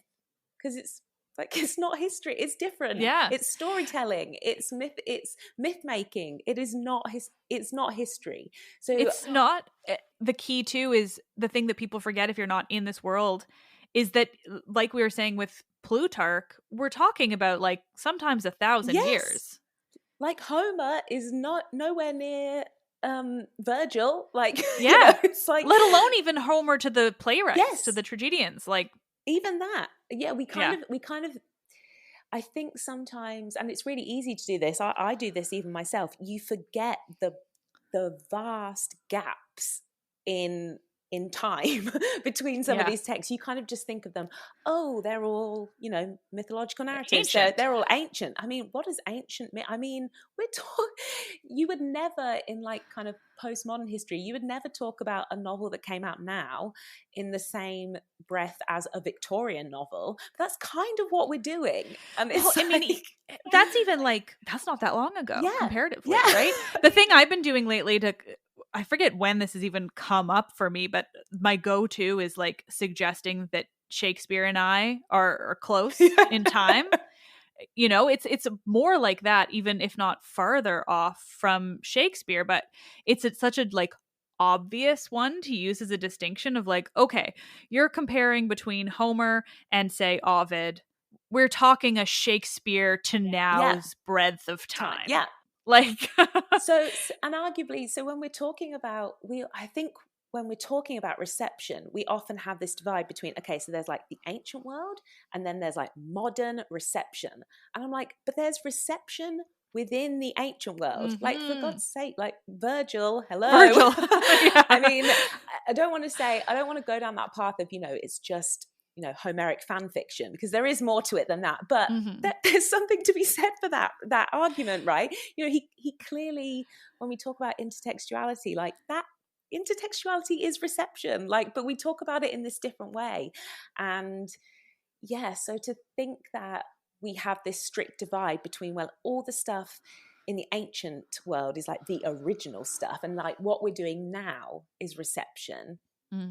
Because it's like, it's not history, it's different. It's storytelling, it's myth making. It is not it's not history. So it's not. The key too is the thing that people forget if you're not in this world is that, like we were saying with Plutarch, we're talking about like sometimes 1,000 years. Like Homer is nowhere near Virgil. Like, you know, it's like, let alone even Homer to the playwrights, to the tragedians. Like even that. Yeah, we kind of I think sometimes, and it's really easy to do this. I do this even myself. You forget the vast gaps in time between some of these texts. You kind of just think of them, oh, they're all, you know, mythological narratives. They're all ancient. I mean, what does ancient mean? I mean, you would never, in like kind of postmodern history, you would never talk about a novel that came out now in the same breath as a Victorian novel. But that's kind of what we're doing. And it's that's even like, that's not that long ago comparatively, right? The thing I've been doing lately I forget when this has even come up for me, but my go-to is like suggesting that Shakespeare and I are close in time. You know, it's more like that, even if not farther off from Shakespeare, but it's such a like obvious one to use as a distinction of like, okay, you're comparing between Homer and say Ovid. We're talking a Shakespeare to Yeah. now's breadth of time. Yeah. Like So, and arguably, so when we're talking about, I think when we're talking about reception, we often have this divide between, okay, so there's like the ancient world and then there's like modern reception. And I'm like, but there's reception within the ancient world. Like, for God's sake, like Virgil, hello. Virgil. Yeah. I mean, I don't want to go down that path of, it's just, Homeric fan fiction, because there is more to it than that. But there's something to be said for that argument, right? He clearly, when we talk about intertextuality, like that intertextuality is reception, like, but we talk about it in this different way. And yeah, so to think that we have this strict divide between, well, all the stuff in the ancient world is like the original stuff, and like what we're doing now is reception,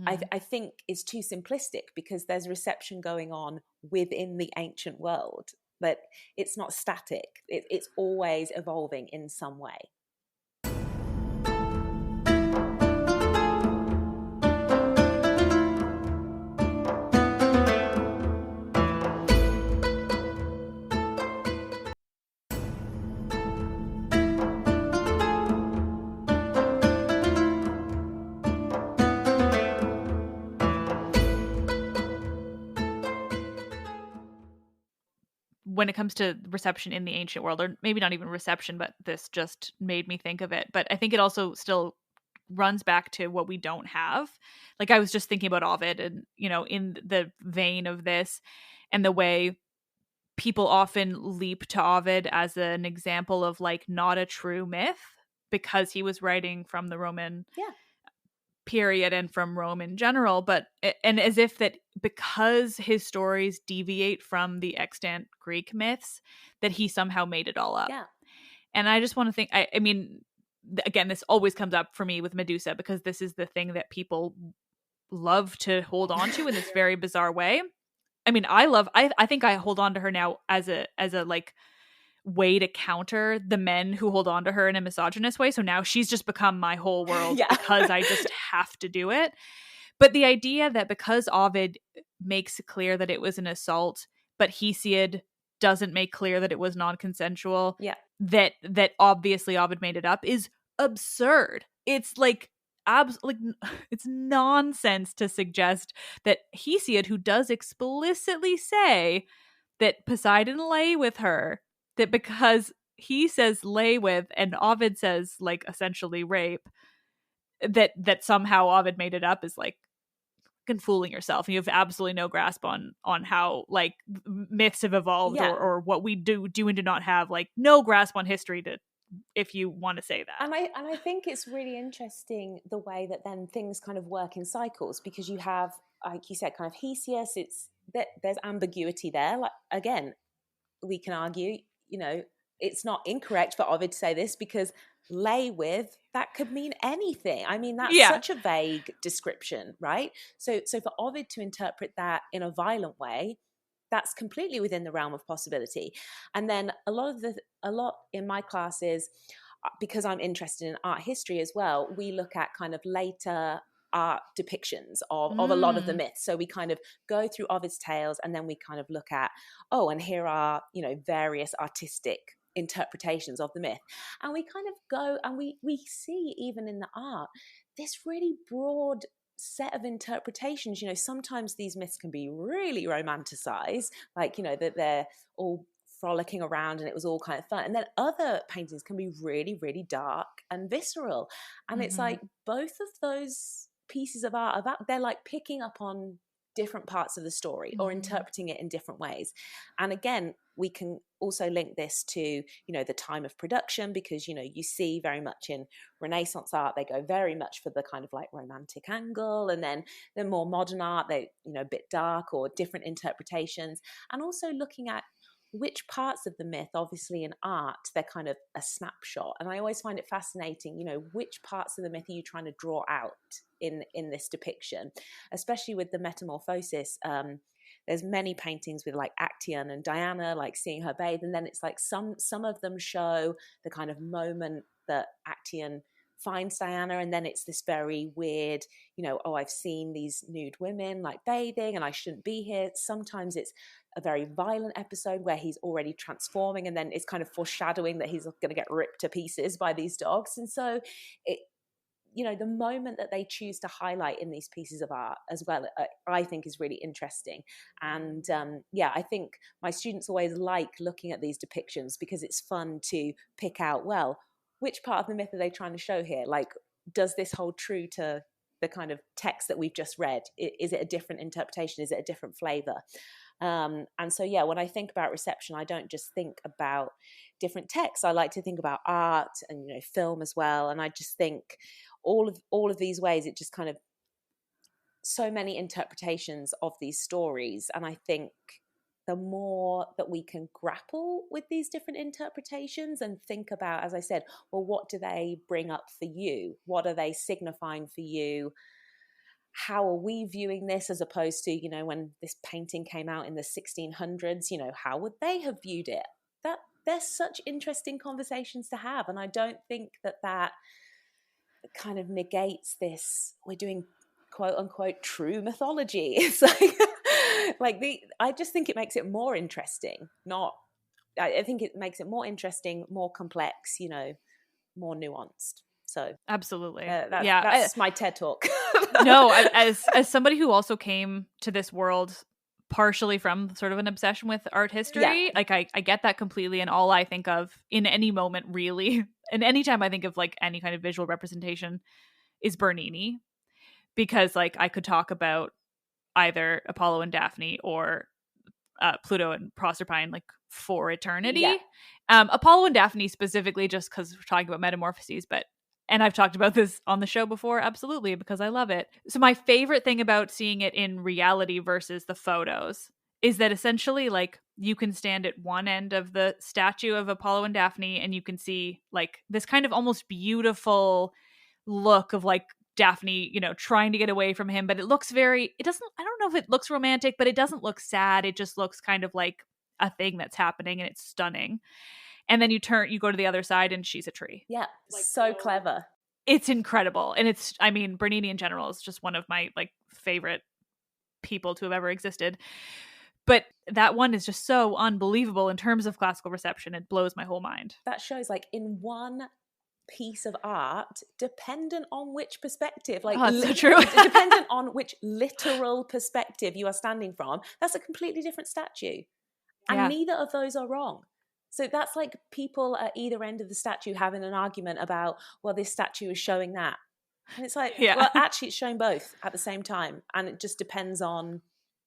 I think is too simplistic, because there's reception going on within the ancient world, but it's not static. It's always evolving in some way. When it comes to reception in the ancient world, or maybe not even reception, but this just made me think of it. But I think it also still runs back to what we don't have. Like, I was just thinking about Ovid, and, in the vein of this, and the way people often leap to Ovid as an example of like not a true myth, because he was writing from the Roman period and from Rome in general, but and as if that because his stories deviate from the extant Greek myths, that he somehow made it all up. Yeah. And I just want to think, I mean, again, this always comes up for me with Medusa, because this is the thing that people love to hold on to in this very bizarre way. I mean, I think I hold on to her now as a like way to counter the men who hold on to her in a misogynist way. So now she's just become my whole world because I just have to do it. But the idea that because Ovid makes it clear that it was an assault, but Hesiod doesn't make clear that it was non-consensual, that obviously Ovid made it up, is absurd. It's like it's nonsense to suggest that Hesiod, who does explicitly say that Poseidon lay with her, that because he says lay with and Ovid says like essentially rape, that somehow Ovid made it up, is like fooling yourself. And you have absolutely no grasp on how like myths have evolved, or what we do and do not have, like no grasp on history to, if you want to say that. And I think it's really interesting the way that then things kind of work in cycles, because you have, like you said, kind of Hesiod. It's that there's ambiguity there. Like, again, we can argue, it's not incorrect for Ovid to say this, because lay with, that could mean anything. I mean, that's such a vague description, right? So for Ovid to interpret that in a violent way, that's completely within the realm of possibility. And then a lot in my classes, because I'm interested in art history as well, we look at kind of later art depictions of a lot of the myths. So we kind of go through Ovid's tales, and then we kind of look at, and here are, various artistic interpretations of the myth. And we kind of go and we see, even in the art, this really broad set of interpretations. Sometimes these myths can be really romanticized, like, that they're all frolicking around and it was all kind of fun. And then other paintings can be really, really dark and visceral. And it's like both of those pieces of art, they're like picking up on different parts of the story or interpreting it in different ways. And again, we can also link this to, the time of production, because, you see very much in Renaissance art, they go very much for the kind of like romantic angle. And then the more modern art, they, a bit dark or different interpretations. And also looking at which parts of the myth, obviously in art, they're kind of a snapshot. And I always find it fascinating, which parts of the myth are you trying to draw out in this depiction, especially with the metamorphosis. there's many paintings with like Actaeon and Diana, like seeing her bathe, and then it's like some of them show the kind of moment that Actaeon finds Diana, and then it's this very weird, oh, I've seen these nude women like bathing and I shouldn't be here. Sometimes it's a very violent episode where he's already transforming, and then it's kind of foreshadowing that he's going to get ripped to pieces by these dogs. And so it, the moment that they choose to highlight in these pieces of art as well, I think is really interesting. And I think my students always like looking at these depictions because it's fun to pick out, well, which part of the myth are they trying to show here? Like, does this hold true to the kind of text that we've just read? Is it a different interpretation? Is it a different flavor? And so, when I think about reception, I don't just think about different texts. I like to think about art and, film as well. And I just think all of these ways, it just kind of so many interpretations of these stories. And I think the more that we can grapple with these different interpretations and think about, as I said, well, what do they bring up for you? What are they signifying for you? How are we viewing this, as opposed to, when this painting came out in the 1600s, how would they have viewed it? That there's such interesting conversations to have. And I don't think that kind of negates this, we're doing quote unquote true mythology. It's I just think it makes it more interesting. I think it makes it more interesting, more complex, more nuanced. So absolutely, that's my TED talk. No, as somebody who also came to this world partially from sort of an obsession with art history, like I get that completely. And all I think of in any moment, really, and anytime I think of like any kind of visual representation, is Bernini, because like I could talk about either Apollo and Daphne or Pluto and Proserpine like for eternity. Apollo and Daphne specifically, just because we're talking about metamorphoses, and I've talked about this on the show before, absolutely, because I love it. So my favorite thing about seeing it in reality versus the photos is that essentially like you can stand at one end of the statue of Apollo and Daphne and you can see like this kind of almost beautiful look of like Daphne, trying to get away from him, but I don't know if it looks romantic, but it doesn't look sad. It just looks kind of like a thing that's happening, and it's stunning. And then you go to the other side and she's a tree. Yeah. Like, so clever. It's incredible. And Bernini in general is just one of my like favorite people to have ever existed. But that one is just so unbelievable in terms of classical reception. It blows my whole mind. That shows like in one piece of art, dependent on which perspective, like so true. Dependent on which literal perspective you are standing from, that's a completely different statue. And neither of those are wrong. So that's like people at either end of the statue having an argument about, well, this statue is showing that. And it's like, well, actually it's showing both at the same time. And it just depends on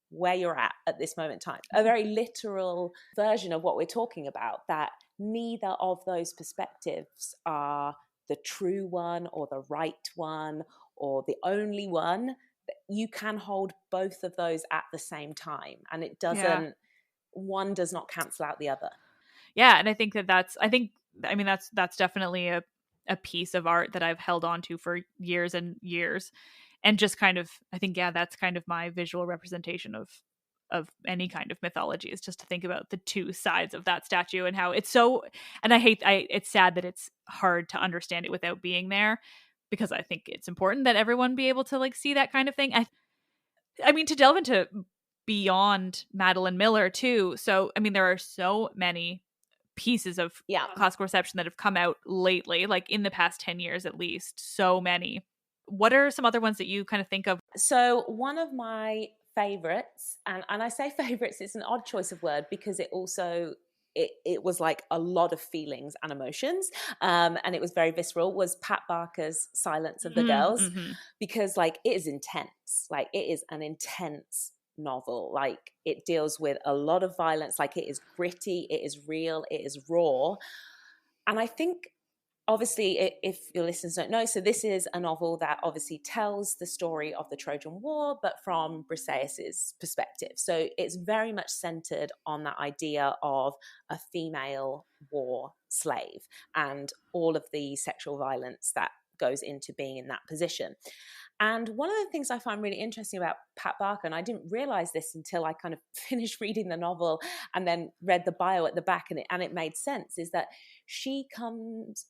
where you're at this moment in time. A very literal version of what we're talking about, that neither of those perspectives are the true one or the right one or the only one. You can hold both of those at the same time. And it doesn't, one does not cancel out the other. Yeah, and I think that's definitely a piece of art that I've held on to for years and years. And just kind of, I think, that's kind of my visual representation of any kind of mythology, is just to think about the two sides of that statue and how it's so, and it's sad that it's hard to understand it without being there, because I think it's important that everyone be able to like see that kind of thing. I mean, to delve into beyond Madeline Miller too. So, I mean, there are so many pieces of classical reception that have come out lately, like in the past 10 years at least, so many. What are some other ones that you kind of think of? So one of my favorites, and I say favorites, it's an odd choice of word because it also, it was like a lot of feelings and emotions, and it was very visceral, was Pat Barker's Silence of the Girls, because like it is intense, like it is an intense novel. Like it deals with a lot of violence, like it is gritty, it is real, it is raw. And I think obviously, if your listeners don't know, so this is a novel that obviously tells the story of the Trojan War, but from Briseis's perspective. So it's very much centered on that idea of a female war slave and all of the sexual violence that goes into being in that position. And one of the things I find really interesting about Pat Barker, and I didn't realize this until I kind of finished reading the novel and then read the bio at the back, and it made sense, is that she comes,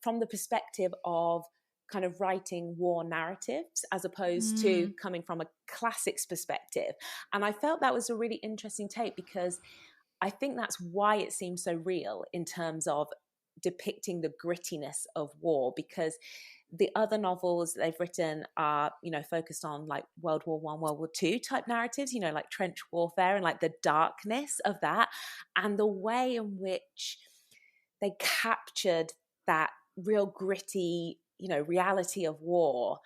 from the perspective of kind of writing war narratives as opposed to coming from a classics perspective. And I felt that was a really interesting take, because I think that's why it seems so real in terms of depicting the grittiness of war, because the other novels they've written are, focused on like World War I, World War II type narratives, like trench warfare and like the darkness of that, and the way in which they captured that real gritty, reality of war.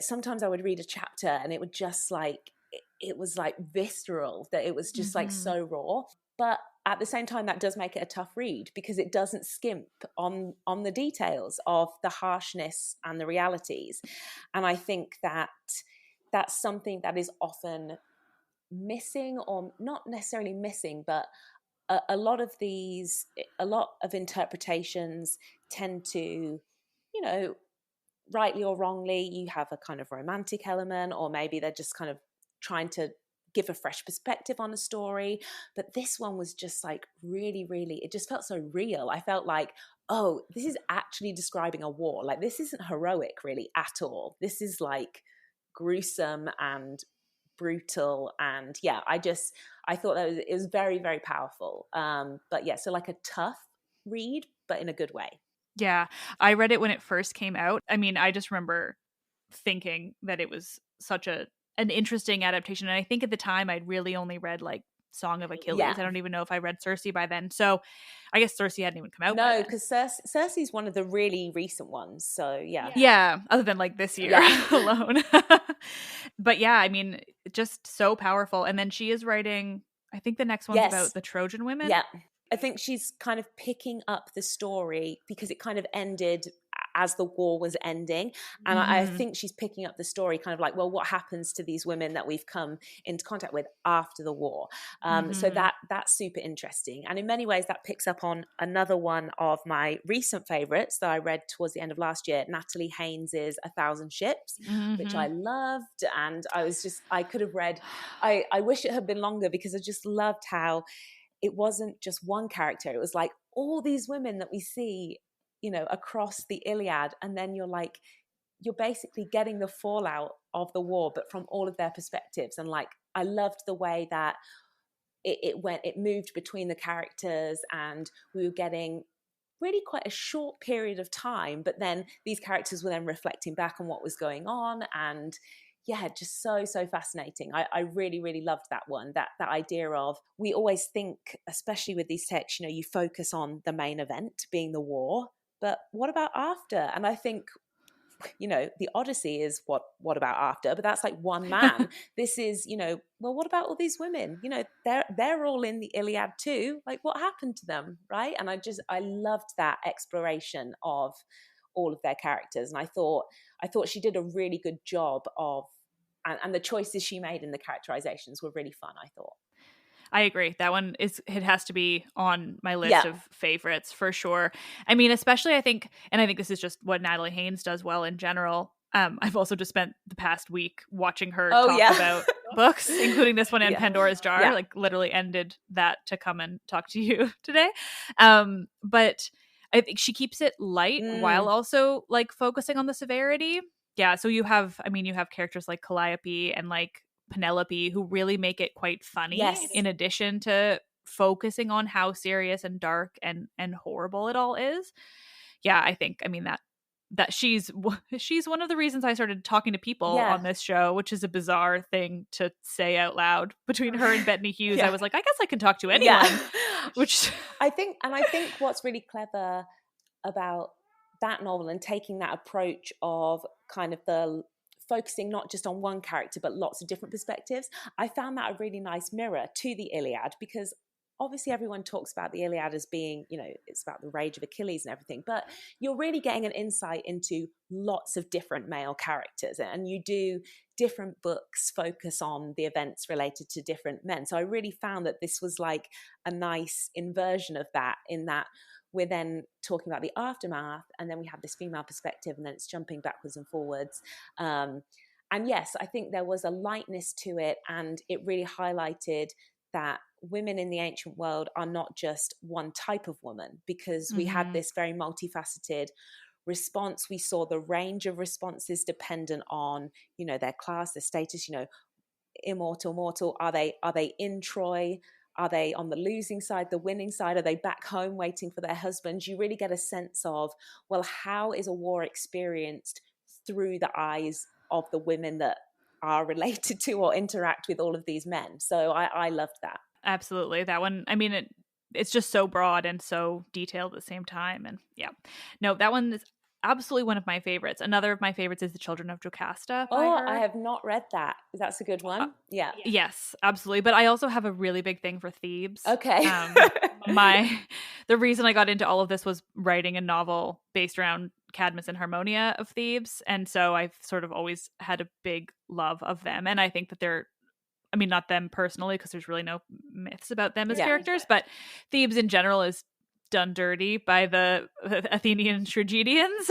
Sometimes I would read a chapter and it would just like, it was like visceral, that it was just like so raw. But at the same time, that does make it a tough read, because it doesn't skimp on the details of the harshness and the realities. And I think that that's something that is often missing, or not necessarily missing, but a lot of interpretations tend to, rightly or wrongly, you have a kind of romantic element, or maybe they're just kind of trying to give a fresh perspective on a story. But this one was just like really, really, it just felt so real. I felt like, oh, this is actually describing a war. Like, this isn't heroic really at all. This is like gruesome and brutal. And yeah, I thought that it was very, very powerful. But yeah, so like a tough read, but in a good way. Yeah, I read it when it first came out. I mean, I just remember thinking that it was such an interesting adaptation. And I think at the time I'd really only read like Song of Achilles. Yeah. I don't even know if I read Circe by then. So I guess Circe hadn't even come out. No, because Circe's one of the really recent ones. So yeah. Yeah, other than like this year alone. But yeah, I mean, just so powerful. And then she is writing, I think the next one's about the Trojan women. Yeah. I think she's kind of picking up the story, because it kind of ended as the war was ending. And I think she's picking up the story kind of like, well, what happens to these women that we've come into contact with after the war? So that's super interesting. And in many ways, that picks up on another one of my recent favorites that I read towards the end of last year, Natalie Haynes' 1,000 Ships, which I loved. And I could have read, I wish it had been longer, because I just loved how it wasn't just one character. It was like all these women that we see, across the Iliad. And then you're basically getting the fallout of the war, but from all of their perspectives. And like, I loved the way that it moved between the characters, and we were getting really quite a short period of time, but then these characters were then reflecting back on what was going on. And yeah, just so fascinating. I really, really loved that one. That idea of, we always think, especially with these texts, you focus on the main event being the war, but what about after? And I think, the Odyssey is what about after? But that's like one man. This is, well, what about all these women? They're all in the Iliad too. Like, what happened to them, right? And I loved that exploration of all of their characters. And I thought she did a really good job of, and the choices she made in the characterizations were really fun, I thought. I agree. That one it has to be on my list of favorites for sure. I mean, especially I think this is just what Natalie Haynes does well in general. I've also just spent the past week watching her talk about books, including this one and Pandora's Jar, like literally ended that to come and talk to you today. But I think she keeps it light while also like focusing on the severity. Yeah. So you have characters like Calliope and like Penelope who really make it quite funny, in addition to focusing on how serious and dark and horrible it all is. Yeah, I think, that she's one of the reasons I started talking to people on this show, which is a bizarre thing to say out loud. Between her and Bettany Hughes, I was like, I guess I can talk to anyone. Which I think what's really clever about that novel, and taking that approach of kind of the focusing not just on one character but lots of different perspectives, I found that a really nice mirror to the Iliad, because obviously everyone talks about the Iliad as being, it's about the rage of Achilles and everything, but you're really getting an insight into lots of different male characters, and you do different books focus on the events related to different men. So I really found that this was like a nice inversion of that, in that we're then talking about the aftermath, and then we have this female perspective, and then it's jumping backwards and forwards. And yes, I think there was a lightness to it, and it really highlighted that women in the ancient world are not just one type of woman, because we had this very multifaceted response. We saw the range of responses dependent on, their class, their status, immortal, mortal. Are they in Troy? Are they on the losing side, the winning side? Are they back home waiting for their husbands? You really get a sense of, well, how is a war experienced through the eyes of the women that are related to or interact with all of these men? So I loved that. Absolutely. That one, I mean, it's just so broad and so detailed at the same time. And yeah, no, that one is absolutely one of my favorites. Another of my favorites is The Children of Jocasta by her. I have not read that. That's a good one. Yeah. Yes, absolutely. But I also have a really big thing for Thebes. Okay. The reason I got into all of this was writing a novel based around Cadmus and Harmonia of Thebes. And so I've sort of always had a big love of them. And I think that not them personally, because there's really no myths about them as characters, but Thebes in general is done dirty by the Athenian tragedians.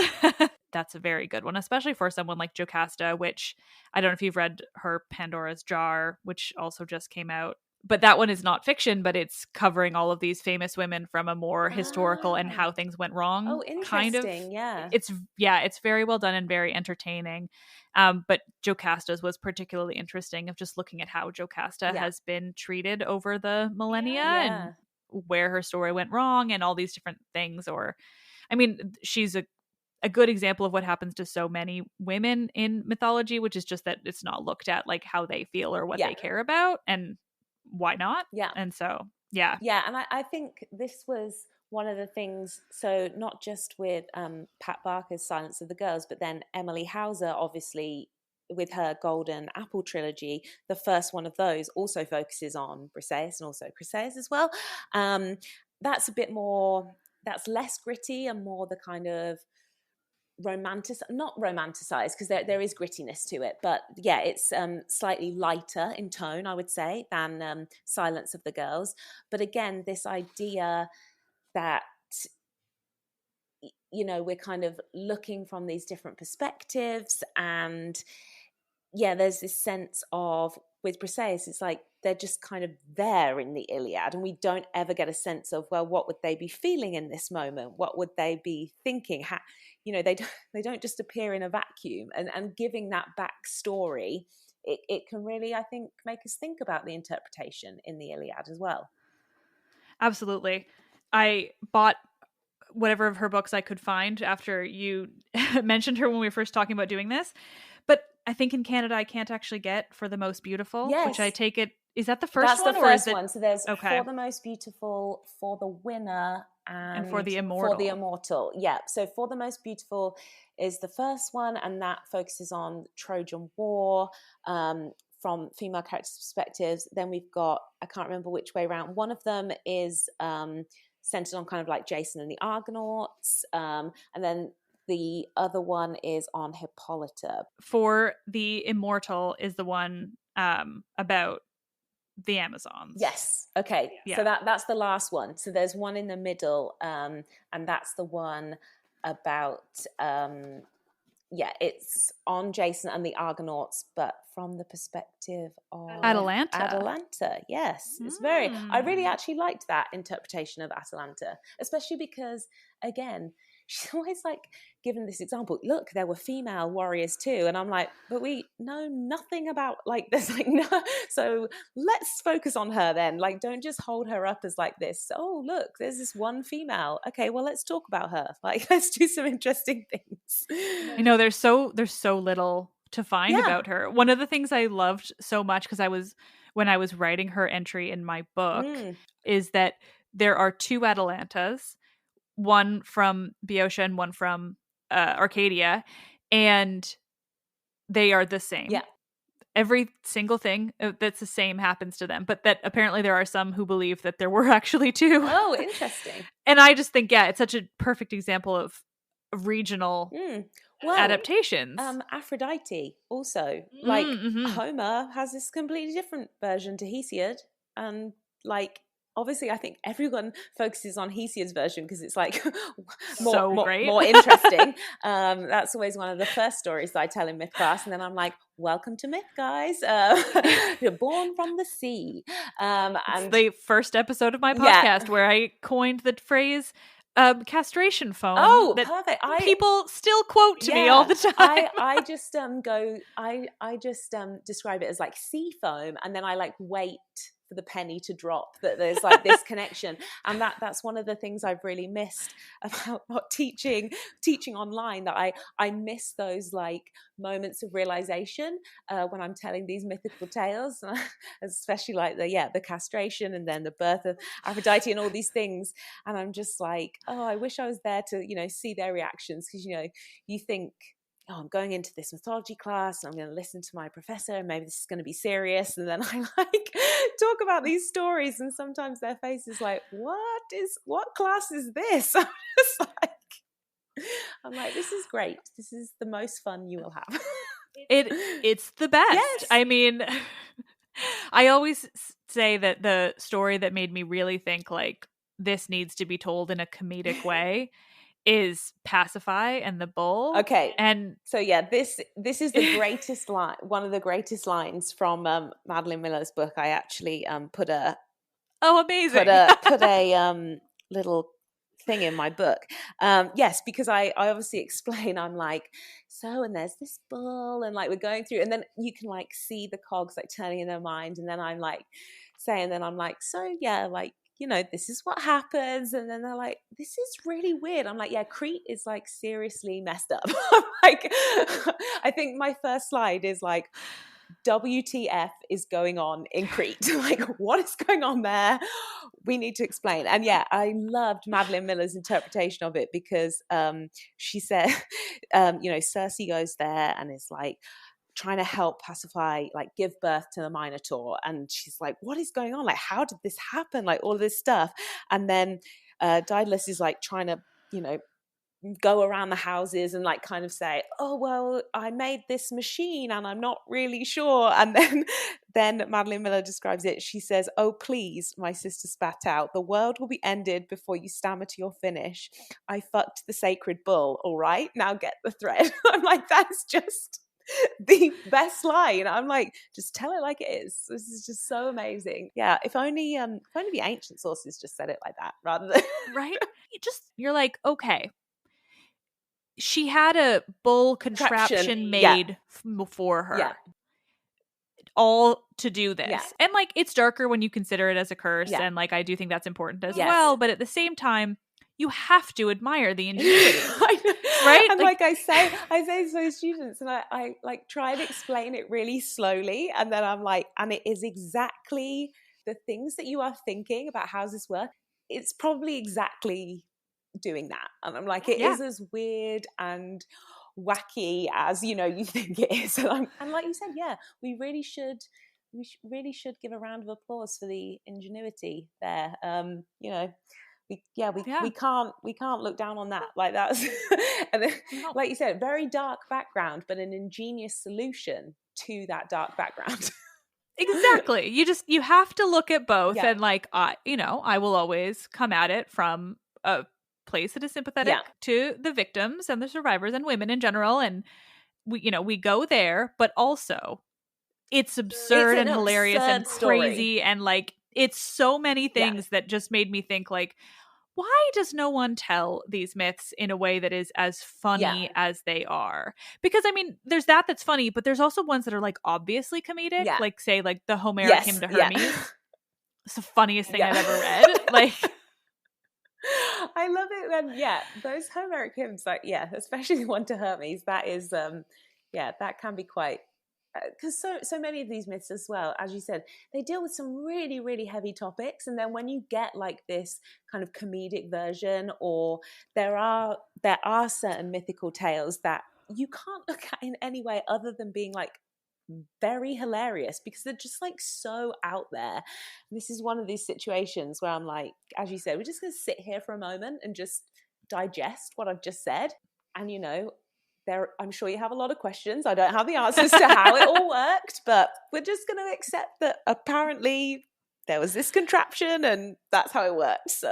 That's a very good one, especially for someone like Jocasta, which I don't know if you've read her Pandora's Jar, which also just came out. But that one is not fiction, but it's covering all of these famous women from a more historical and how things went wrong. Oh, interesting. Kind of. Yeah. It's very well done and very entertaining. But Jocasta's was particularly interesting, of just looking at how Jocasta has been treated over the millennia and where her story went wrong and all these different things. She's a good example of what happens to so many women in mythology, which is just that it's not looked at like how they feel or what they care about, and why not? Yeah. And so, yeah. Yeah. And I think this was one of the things, so not just with Pat Barker's Silence of the Girls, but then Emily Hauser, obviously, with her Golden Apple trilogy, the first one of those also focuses on Briseis and also Chryseis as well. That's a bit more, that's less gritty and more the kind of not romanticized, because there is grittiness to it, but yeah, it's slightly lighter in tone, I would say, than Silence of the Girls. But again, this idea that we're kind of looking from these different perspectives, and there's this sense of, with Briseis, it's like they're just kind of there in the Iliad, and we don't ever get a sense of, well, what would they be feeling in this moment? What would they be thinking? They don't just appear in a vacuum, and giving that backstory, it can really, I think, make us think about the interpretation in the Iliad as well. Absolutely. I bought whatever of her books I could find after you mentioned her when we were first talking about doing this. But I think in Canada I can't actually get For the Most Beautiful, which I take it, is that the first one? That's the first one. So there's okay. For the Most Beautiful, For the Winner, and For the Immortal. For the Immortal, yeah. So For the Most Beautiful is the first one, and that focuses on Trojan War from female characters' perspectives. Then we've got, I can't remember which way around, one of them is centered on kind of like Jason and the Argonauts, and then the other one is on Hippolyta. For the Immortal is the one about the Amazons. Yes. Okay. Yeah. So that's the last one. So there's one in the middle, and that's the one about it's on Jason and the Argonauts, but from the perspective of Atalanta. Yes. It's I really actually liked that interpretation of Atalanta, especially because, again, she's always like given this example, look, there were female warriors too, and I'm like, but we know nothing about, like, there's like no, so let's focus on her then, like, don't just hold her up as like this, oh look, there's this one female, okay, well, let's talk about her, like, let's do some interesting things. There's so little to find about her. One of the things I loved so much, because when I was writing her entry in my book, is that there are two Atalantas, one from Boeotia and one from Arcadia, and they are the same. Yeah. every single thing that's the same happens to them, but that apparently there are some who believe that there were actually two. Oh, interesting. And I just think, yeah, it's such a perfect example of regional adaptations. Aphrodite also, like Homer has this completely different version to Hesiod, and like obviously I think everyone focuses on Hesiod's version because it's like more interesting. That's always one of the first stories that I tell in myth class, and then I'm like, welcome to myth, guys. You're born from the sea. And it's the first episode of my podcast where I coined the phrase castration foam. Oh, perfect. People still quote to me all the time. I just describe it as like sea foam, and then I like wait for the penny to drop that there's like this connection. And that's one of the things I've really missed about teaching online, that I miss those like moments of realization when I'm telling these mythical tales, especially like the castration and then the birth of Aphrodite and all these things. And I'm just like, oh, I wish I was there to, you know, see their reactions, because, you know, you think, oh, I'm going into this mythology class and I'm going to listen to my professor and maybe this is going to be serious. And then I like talk about these stories and sometimes their face is like, what class is this? I'm like, this is great. This is the most fun you will have. It's the best. Yes. I mean, I always say that the story that made me really think like this needs to be told in a comedic way is Pacify and the Bull. Okay. And so this is the greatest line, one of the greatest lines from Madeline Miller's book. I actually put a little thing in my book. Yes, because I obviously explain, I'm like, so, and there's this bull, and like we're going through, and then you can like see the cogs like turning in their mind, and then I'm like saying, then I'm like, so yeah, like, you know, this is what happens. And then they're like, this is really weird. I'm like, yeah, Crete is like seriously messed up. Like, I think my first slide is like, WTF is going on in Crete? Like, what is going on there? We need to explain. And yeah, I loved Madeline Miller's interpretation of it, because she said, you know, Circe goes there and is like trying to help Pacify, like give birth to the Minotaur. And she's like, what is going on? Like, how did this happen? Like all of this stuff. And then Daedalus is like trying to, you know, go around the houses and like kind of say, oh, well, I made this machine and I'm not really sure. And then Madeline Miller describes it. She says, oh, please, my sister spat out, the world will be ended before you stammer to your finish. I fucked the sacred bull. All right, now get the thread. I'm like, that's just the best line. I'm like, just tell it like it is. This is just so amazing. Yeah, if only the ancient sources just said it like that rather than right. You're like, okay, she had a bull contraption made for her, all to do this, and like it's darker when you consider it as a curse, and like I do think that's important as well. But at the same time, you have to admire the ingenuity. Right? And like I say to those students, and I like try and explain it really slowly, and then I'm like, and it is exactly the things that you are thinking about how does this work. It's probably exactly doing that, and I'm like, it is as weird and wacky as, you know, you think it is. And like you said, we really should give a round of applause for the ingenuity there. You know, we can't look down on that. Like that's and then, like you said, very dark background, but an ingenious solution to that dark background. Exactly. You have to look at both, and like I will always come at it from a place that is sympathetic to the victims and the survivors and women in general, and we go there, but also it's absurd and hilarious and crazy story. And like it's so many things that just made me think like, why does no one tell these myths in a way that is as funny as they are? Because I mean, there's that's funny, but there's also ones that are like obviously comedic, like say like the Homeric hymn to Hermes. It's the funniest thing I've ever read. Like, I love it when those Homeric hymns, like especially the one to Hermes, that is that can be quite, because so many of these myths as well, as you said, they deal with some really, really heavy topics, and then when you get like this kind of comedic version, or there are certain mythical tales that you can't look at in any way other than being like very hilarious because they're just like so out there. And this is one of these situations where I'm like, as you said, we're just going to sit here for a moment and just digest what I've just said. And, you know, I'm sure you have a lot of questions. I don't have the answers to how it all worked, but we're just going to accept that apparently there was this contraption and that's how it worked. So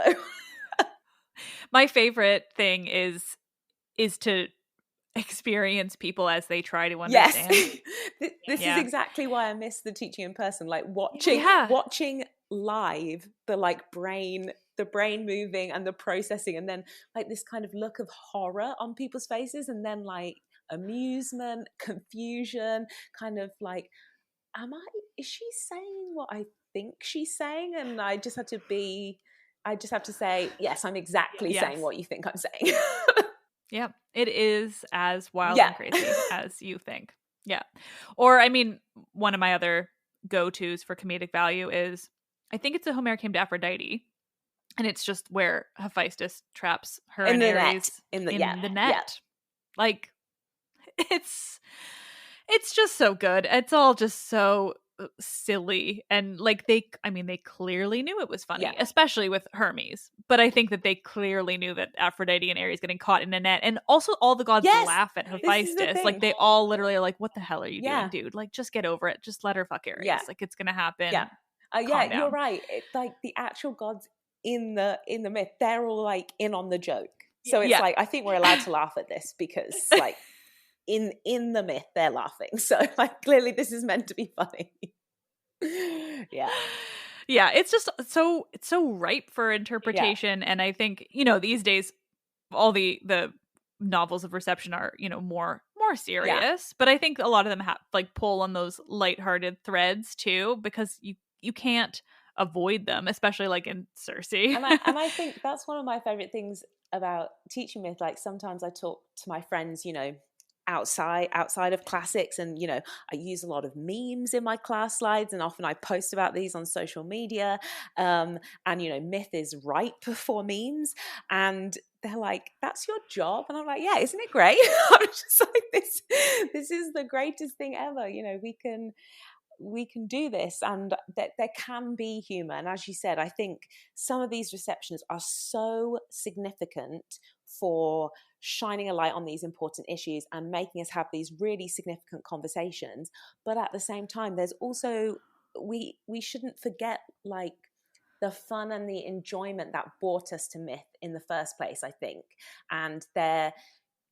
my favorite thing is to experience people as they try to understand. Yes. This is exactly why I miss the teaching in person, like watching live the like brain moving and the processing, and then like this kind of look of horror on people's faces, and then like amusement, confusion, kind of like, is she saying what I think she's saying? And I just have to say, yes, I'm exactly saying what you think I'm saying. Yep. It is as wild and crazy as you think. Yeah. Or, I mean, one of my other go-tos for comedic value is, I think it's the Homer came to Aphrodite, and it's just where Hephaestus traps her and Ares in the net. Yeah. Like, it's just so good. It's all just so silly, and like they clearly knew it was funny, especially with Hermes, but I think that they clearly knew that Aphrodite and Ares getting caught in a net, and also all the gods laugh at Hephaestus. Like they all literally are like, what the hell are you doing, dude? Like, just get over it, just let her fuck Ares. Like, it's gonna happen. You're right. It's like the actual gods in the myth, they're all like in on the joke, so it's like, I think we're allowed to laugh at this because like in the myth they're laughing, so like clearly this is meant to be funny. It's just it's so ripe for interpretation. And I think, you know, these days all the novels of reception are, you know, more serious, but I think a lot of them have like pull on those lighthearted threads too, because you can't avoid them, especially like in Circe. and I think that's one of my favorite things about teaching myth. Like sometimes I talk to my friends, you know, outside of classics, and you know, I use a lot of memes in my class slides, and often I post about these on social media, and you know, myth is ripe for memes, and they're like, that's your job? And I'm like, yeah, isn't it great? I'm just like, this is the greatest thing ever, you know, we can do this, and that there can be humor. And as you said, I think some of these receptions are so significant for shining a light on these important issues and making us have these really significant conversations. But at the same time, there's also, we shouldn't forget like the fun and the enjoyment that brought us to myth in the first place, I think. And there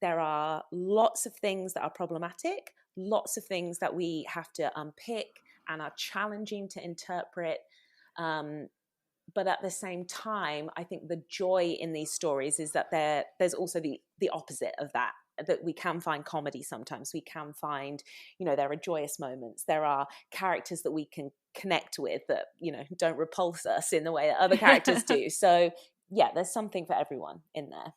are lots of things that are problematic, lots of things that we have to unpick and are challenging to interpret. But at the same time, I think the joy in these stories is that there's also the opposite of that we can find comedy sometimes. We can find, you know, there are joyous moments. There are characters that we can connect with that, you know, don't repulse us in the way that other characters do. So, yeah, there's something for everyone in there.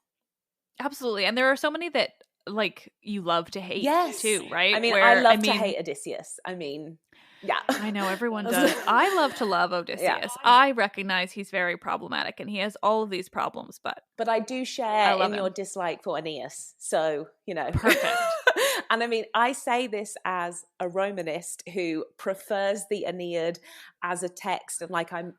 Absolutely. And there are so many that, like, you love to hate too, right? I mean, I love to hate Odysseus. I mean, yeah. I know everyone does. I love to love Odysseus. Yeah. I recognize he's very problematic and he has all of these problems, but I do share in your dislike for Aeneas. So, you know. Perfect. And I mean, I say this as a Romanist who prefers the Aeneid as a text, and like I'm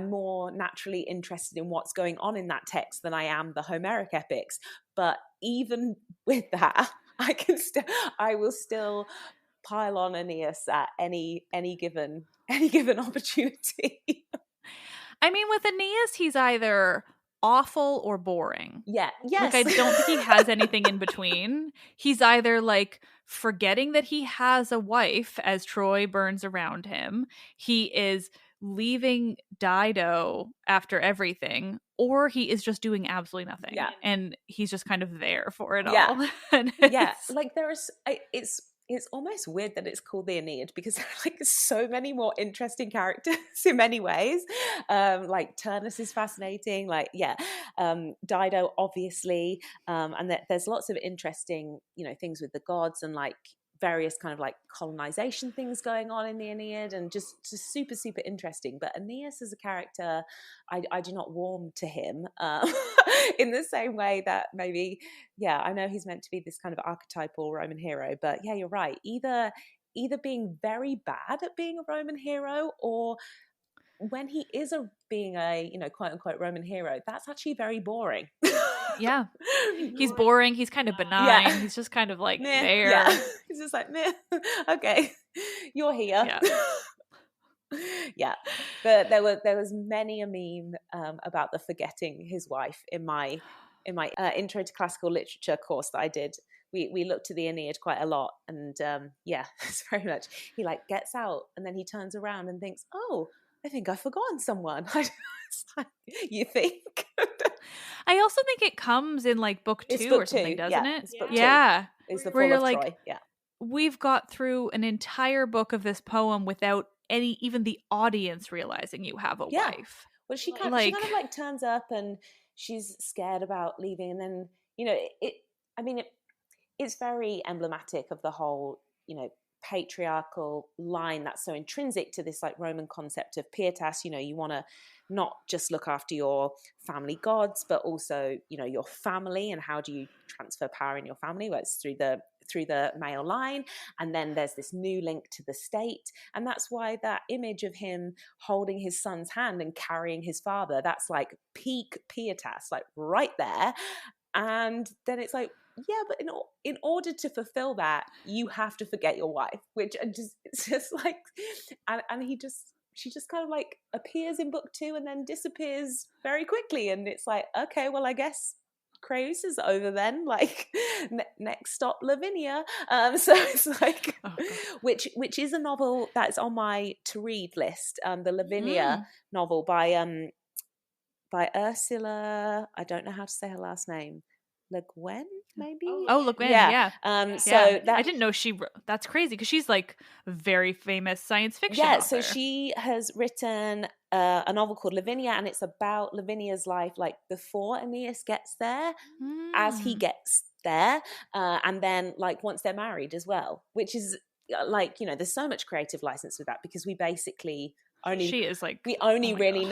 more naturally interested in what's going on in that text than I am the Homeric epics. But even with that, I will still pile on Aeneas at any given opportunity. I mean, with Aeneas, he's either awful or boring. Yeah. Yes. Like, I don't think he has anything in between. He's either like forgetting that he has a wife as Troy burns around him. He is leaving Dido after everything, or he is just doing absolutely nothing. Yeah. And he's just kind of there for it all. Yeah. Like it's almost weird that it's called the Aeneid, because there are like so many more interesting characters in many ways. Like Turnus is fascinating, like Dido obviously, and there's lots of interesting, you know, things with the gods and like various kind of like colonization things going on in the Aeneid, and just super, super interesting. But Aeneas as a character, I do not warm to him in the same way that maybe, I know he's meant to be this kind of archetypal Roman hero, but yeah, you're right. Either either being very bad at being a Roman hero, or when he is being a, you know, quote unquote Roman hero, that's actually very boring. Yeah. He's boring. He's kind of benign. Yeah. He's just kind of like Meh. there. Yeah. He's just like, meh. Okay, you're here. Yeah. Yeah. But there was many a meme about the forgetting his wife in my intro to classical literature course that I did. We looked at the Aeneid quite a lot, and yeah, it's very much, he like gets out and then he turns around and thinks, oh, I think I've forgotten someone. It's like, you think? I also think it comes in like book 2 or something, doesn't it? It's book 2. Yeah. It's the Where fall you're of like, Troy. Yeah. We've got through an entire book of this poem without even the audience realizing you have a wife. Well, she kind of like turns up and she's scared about leaving, and then, you know, it's very emblematic of the whole, you know, patriarchal line that's so intrinsic to this like Roman concept of pietas. You know, you want to not just look after your family gods, but also, you know, your family, and how do you transfer power in your family? Well, it's through the male line, and then there's this new link to the state, and that's why that image of him holding his son's hand and carrying his father, that's like peak pietas, like right there. And then it's like, yeah, but in order to fulfill that, you have to forget your wife, which it's just like, and she just kind of like appears in book 2 and then disappears very quickly, and it's like, okay, well, I guess Creuse is over then, like next stop Lavinia. So it's like, which is a novel that's on my to read list, the Lavinia novel by Ursula, I don't know how to say her last name, Le Guin, maybe. Le Guin, yeah. So I didn't know that's crazy, because she's like a very famous science fiction author. So she has written a novel called Lavinia, and it's about Lavinia's life, like before Aeneas gets there, as he gets there, and then like once they're married as well, which is like, you know, there's so much creative license with that, because we basically we only really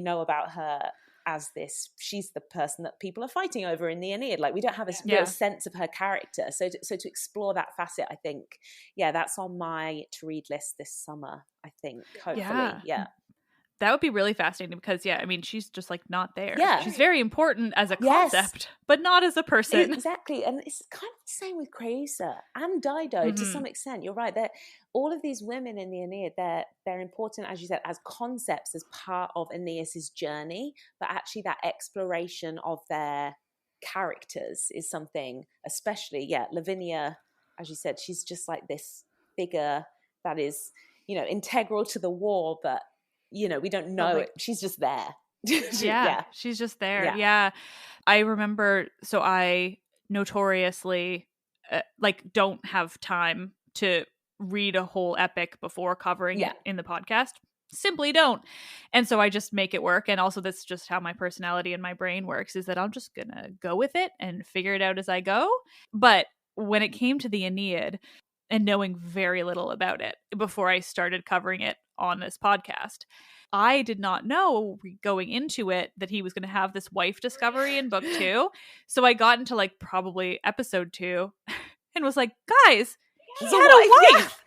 know about her as this, she's the person that people are fighting over in the Aeneid. Like, we don't have a real sense of her character. So to explore that facet, I think, that's on my to read list this summer, I think, hopefully. Yeah. That would be really fascinating, because, I mean, she's just like not there. Yeah. She's very important as a concept, but not as a person. Exactly. And it's kind of the same with Creusa and Dido to some extent. You're right. All of these women in the Aeneid, they're important, as you said, as concepts, as part of Aeneas's journey, but actually that exploration of their characters is something, especially, Lavinia, as you said, she's just like this figure that is, you know, integral to the war, but, you know, we don't know it. She's just there. She's just there. Yeah. I remember, so I notoriously don't have time to read a whole epic before covering it in the podcast. Simply don't. And so I just make it work. And also, that's just how my personality and my brain works, is that I'm just gonna go with it and figure it out as I go. But when it came to the Aeneid, and knowing very little about it before I started covering it on this podcast, I did not know going into it that he was going to have this wife discovery in book 2. So I got into like probably episode 2 and was like, guys, he had a wife.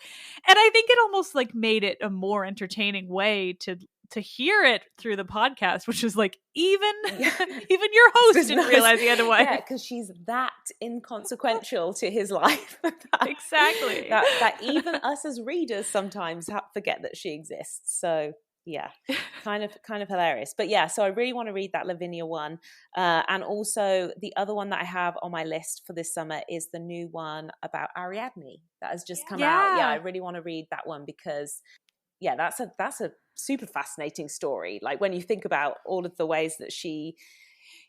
And I think it almost like made it a more entertaining way to hear it through the podcast, which is like, even your host didn't realize he had a wife. Yeah, because she's that inconsequential to his life. Exactly. That even us as readers sometimes forget that she exists. So yeah, kind of hilarious. But so I really want to read that Lavinia one. And also the other one that I have on my list for this summer is the new one about Ariadne that has just come out. Yeah, I really want to read that one, because that's a super fascinating story. Like, when you think about all of the ways that she,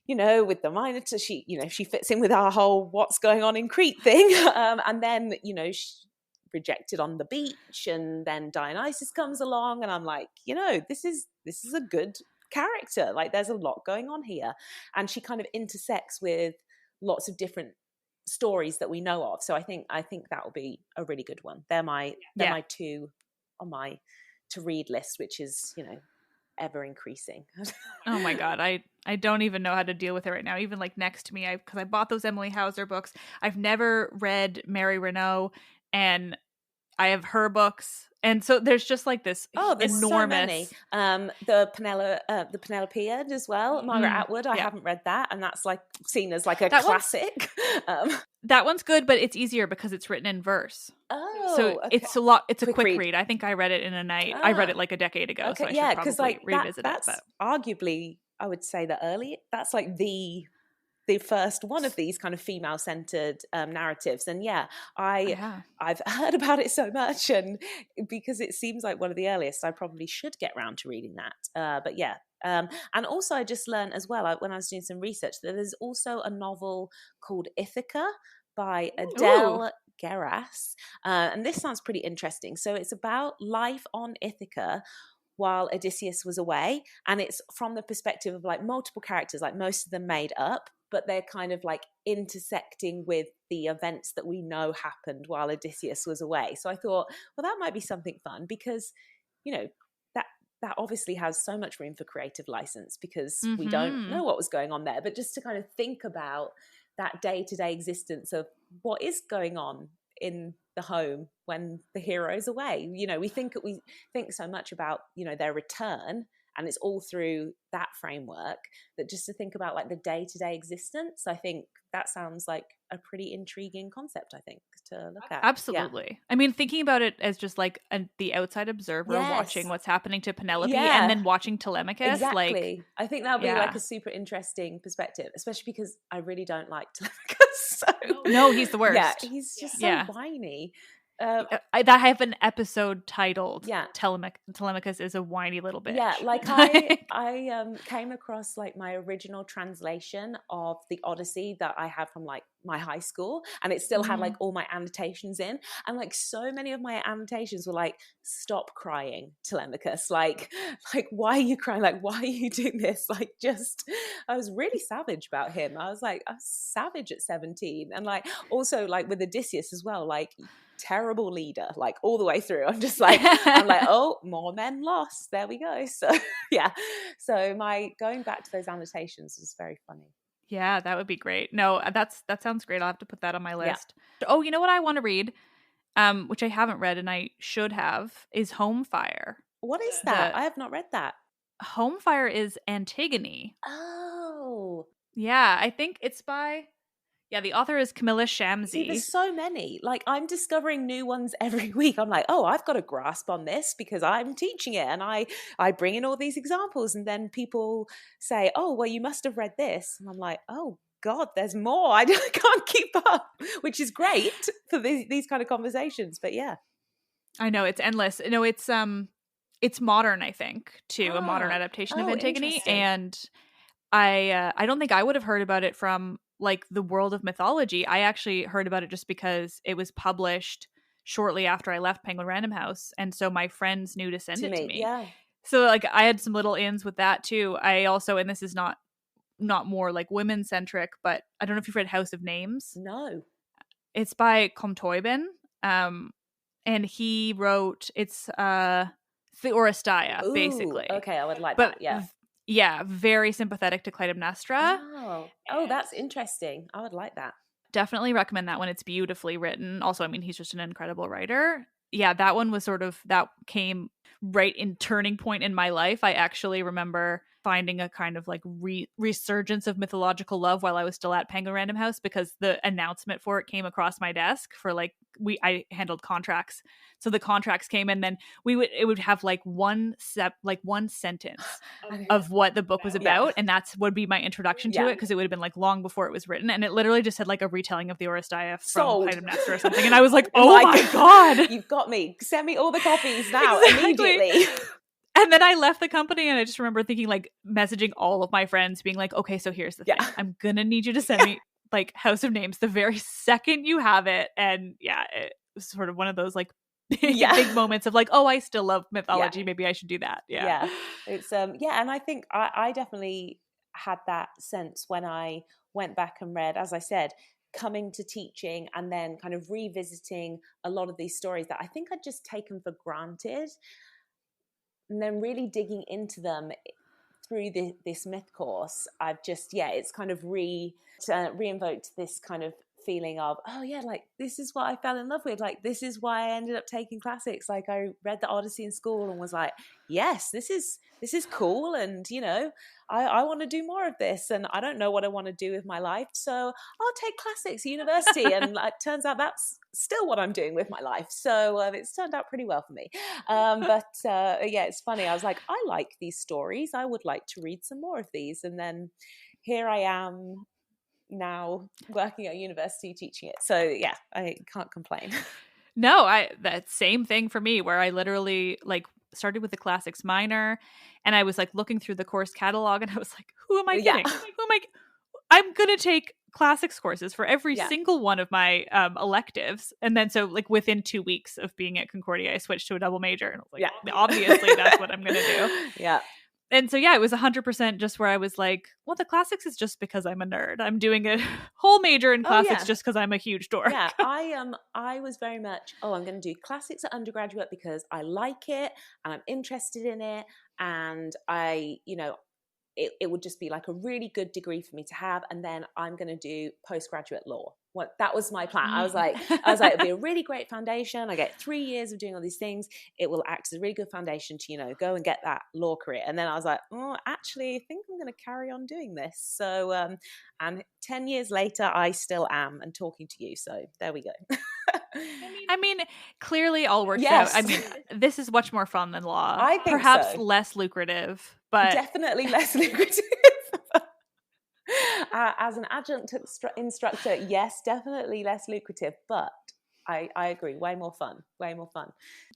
you know, with the Minotaur, she, you know, she fits in with our whole what's going on in Crete thing. And then, you know, she rejected on the beach, and then Dionysus comes along, and I'm like, you know, this is a good character. Like, there's a lot going on here, and she kind of intersects with lots of different stories that we know of. So I think that will be a really good one. They're my 2 on my to read list, which is, you know, ever increasing. Oh my god, I don't even know how to deal with it right now. Even like next to me, because I bought those Emily Hauser books. I've never read Mary Renault, and I have her books. And so there's just like this there's enormous. So many. The Penelopiad as well. Margaret Atwood. I haven't read that, and that's like seen as like a classic. That one's good, but it's easier because it's written in verse. So okay. it's a quick read. I think I read it in a night. I read it like a decade ago, so I should probably like revisit that's it. But arguably, I would say that's like the first one of these kind of female-centered narratives. And I've heard about it so much, and because it seems like one of the earliest, I probably should get around to reading that. And also I just learned as well, when I was doing some research, that there's also a novel called Ithaca by Adele Geras. And this sounds pretty interesting. So it's about life on Ithaca while Odysseus was away, and it's from the perspective of like multiple characters, like most of them made up, but they're kind of like intersecting with the events that we know happened while Odysseus was away. So I thought, well, that might be something fun, because, you know, that obviously has so much room for creative license, because we don't know what was going on there. But just to kind of think about that day-to-day existence of what is going on in the home when the hero's away. You know, we think so much about, you know, their return, and it's all through that framework, that just to think about like the day-to-day existence, I think that sounds like a pretty intriguing concept, I think, to look at. Absolutely. Yeah. I mean, thinking about it as just like the outside observer watching what's happening to Penelope and then watching Telemachus. Exactly. I think that would be like a super interesting perspective, especially because I really don't like Telemachus. No, he's the worst. Yeah, he's just so whiny. I have an episode titled Telemachus is a whiny little bitch. Yeah, like I came across like my original translation of the Odyssey that I had from like my high school, and it still had like all my annotations in, and like so many of my annotations were like, stop crying, Telemachus, like why are you crying, like why are you doing this, like just I was really savage about him. I was savage at 17. And like also like with Odysseus as well, like terrible leader, like all the way through. I'm like, oh, more men lost, there we go. So my going back to those annotations was very funny. Yeah, that would be great. No, that sounds great. I'll have to put that on my list. Oh, you know what I want to read, which I haven't read and I should have, is Home Fire. What is that? I have not read that. Home Fire is Antigone. Oh. Yeah, I think it's by... Yeah, the author is Camilla Shamsi. See, there's so many. Like, I'm discovering new ones every week. I'm like, oh, I've got a grasp on this because I'm teaching it. And I bring in all these examples. And then people say, oh, well, you must have read this. And I'm like, oh, God, there's more. I can't keep up, which is great for these kind of conversations. But yeah. I know, it's endless. No, it's modern, I think, too. A modern adaptation of Antigone. And I don't think I would have heard about it from like the world of mythology. I actually heard about it just because it was published shortly after I left Penguin Random House, and so my friends knew to send it to me. Yeah. So like I had some little ins with that too. I also, and this is not more like women centric, but I don't know if you've read House of Names. No. It's by Colm Toibin, and he wrote it's the Oresteia, basically. Okay, I would like that. Yeah. Yeah, very sympathetic to Clytemnestra. Oh, that's interesting. I would like that. Definitely recommend that one. It's beautifully written. Also, I mean, he's just an incredible writer. Yeah, that one was that came right in turning point in my life. I actually remember finding a kind of like resurgence of mythological love while I was still at Penguin Random House, because the announcement for it came across my desk for like I handled contracts. So the contracts came, and then it would have like one sentence of what the book was about, and would be my introduction to it, because it would have been like long before it was written, and it literally just had like a retelling of the Oresteia from Clytemnestra or something, and I was like, oh my God, you've got me, send me all the copies now. Immediately. And then I left the company, and I just remember thinking, like, messaging all of my friends being like, okay, so here's the thing, I'm gonna need you to send me like House of Names the very second you have it. And it was sort of one of those like big moments of like, oh, I still love mythology, maybe I should do that. It's and I think I definitely had that sense when I went back and read, as I said, coming to teaching and then kind of revisiting a lot of these stories that I think I'd just taken for granted, and then really digging into them through this myth course. I've just it's kind of re-invoked this kind of feeling of, oh yeah, like this is what I fell in love with, like this is why I ended up taking classics. Like I read the Odyssey in school and was like, yes, this is cool, and I want to do more of this, and I don't know what I want to do with my life, so I'll take classics at university. And it turns out that's still what I'm doing with my life, so it's turned out pretty well for me. But yeah, it's funny, I was like, I like these stories, I would like to read some more of these, and then here I am now working at university teaching it. So yeah, I can't complain. No, that same thing for me, where I literally like started with the classics minor, and I was like looking through the course catalog, and I was like, who am I kidding? I'm gonna take classics courses for every single one of my electives. And then so like within 2 weeks of being at Concordia, I switched to a double major, and I was like, obviously that's what I'm gonna do. Yeah. And so, yeah, it was 100% just where I was like, well, the classics is just because I'm a nerd. I'm doing a whole major in classics just because I'm a huge dork. Yeah, I was very much, I'm going to do classics at undergraduate because I like it and I'm interested in it. And it would just be like a really good degree for me to have. And then I'm going to do postgraduate law. Well, that was my plan. I was like, it'll be a really great foundation. I get 3 years of doing all these things. It will act as a really good foundation to, go and get that law career. And then I was like, actually, I think I'm going to carry on doing this. So, and 10 years later, I still am and talking to you. So there we go. I mean, clearly all works out. I mean, this is much more fun than law. I think perhaps so. Less lucrative, but definitely less lucrative. As an adjunct instructor, yes, definitely less lucrative, but I agree, way more fun.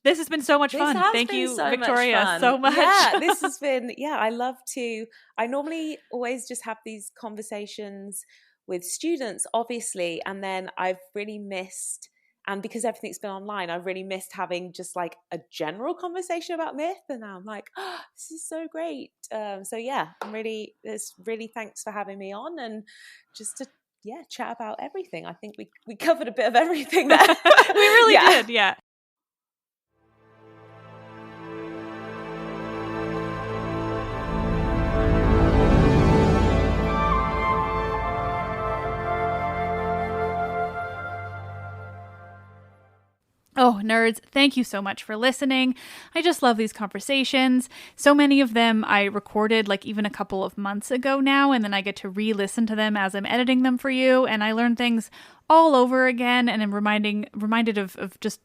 This has been so much fun. Thank you, Victoria, so much. Yeah, this has been, I normally always just have these conversations with students, obviously, and then I've really missed, and because everything's been online, I've really missed having just like a general conversation about myth. And now I'm like, this is so great. So yeah, it's really thanks for having me on, and just to chat about everything. I think we covered a bit of everything there. We really did, yeah. Oh, nerds, thank you so much for listening. I just love these conversations. So many of them I recorded like even a couple of months ago now, and then I get to re-listen to them as I'm editing them for you, and I learn things all over again, and I'm reminded of just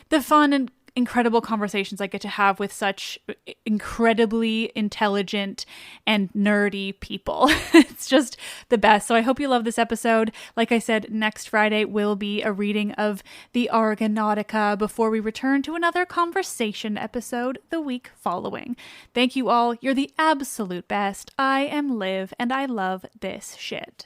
the fun and incredible conversations I get to have with such incredibly intelligent and nerdy people. It's just the best. So I hope you love this episode. Like I said, next Friday will be a reading of the Argonautica before we return to another conversation episode the week following. Thank you all. You're the absolute best. I am Liv, and I love this shit.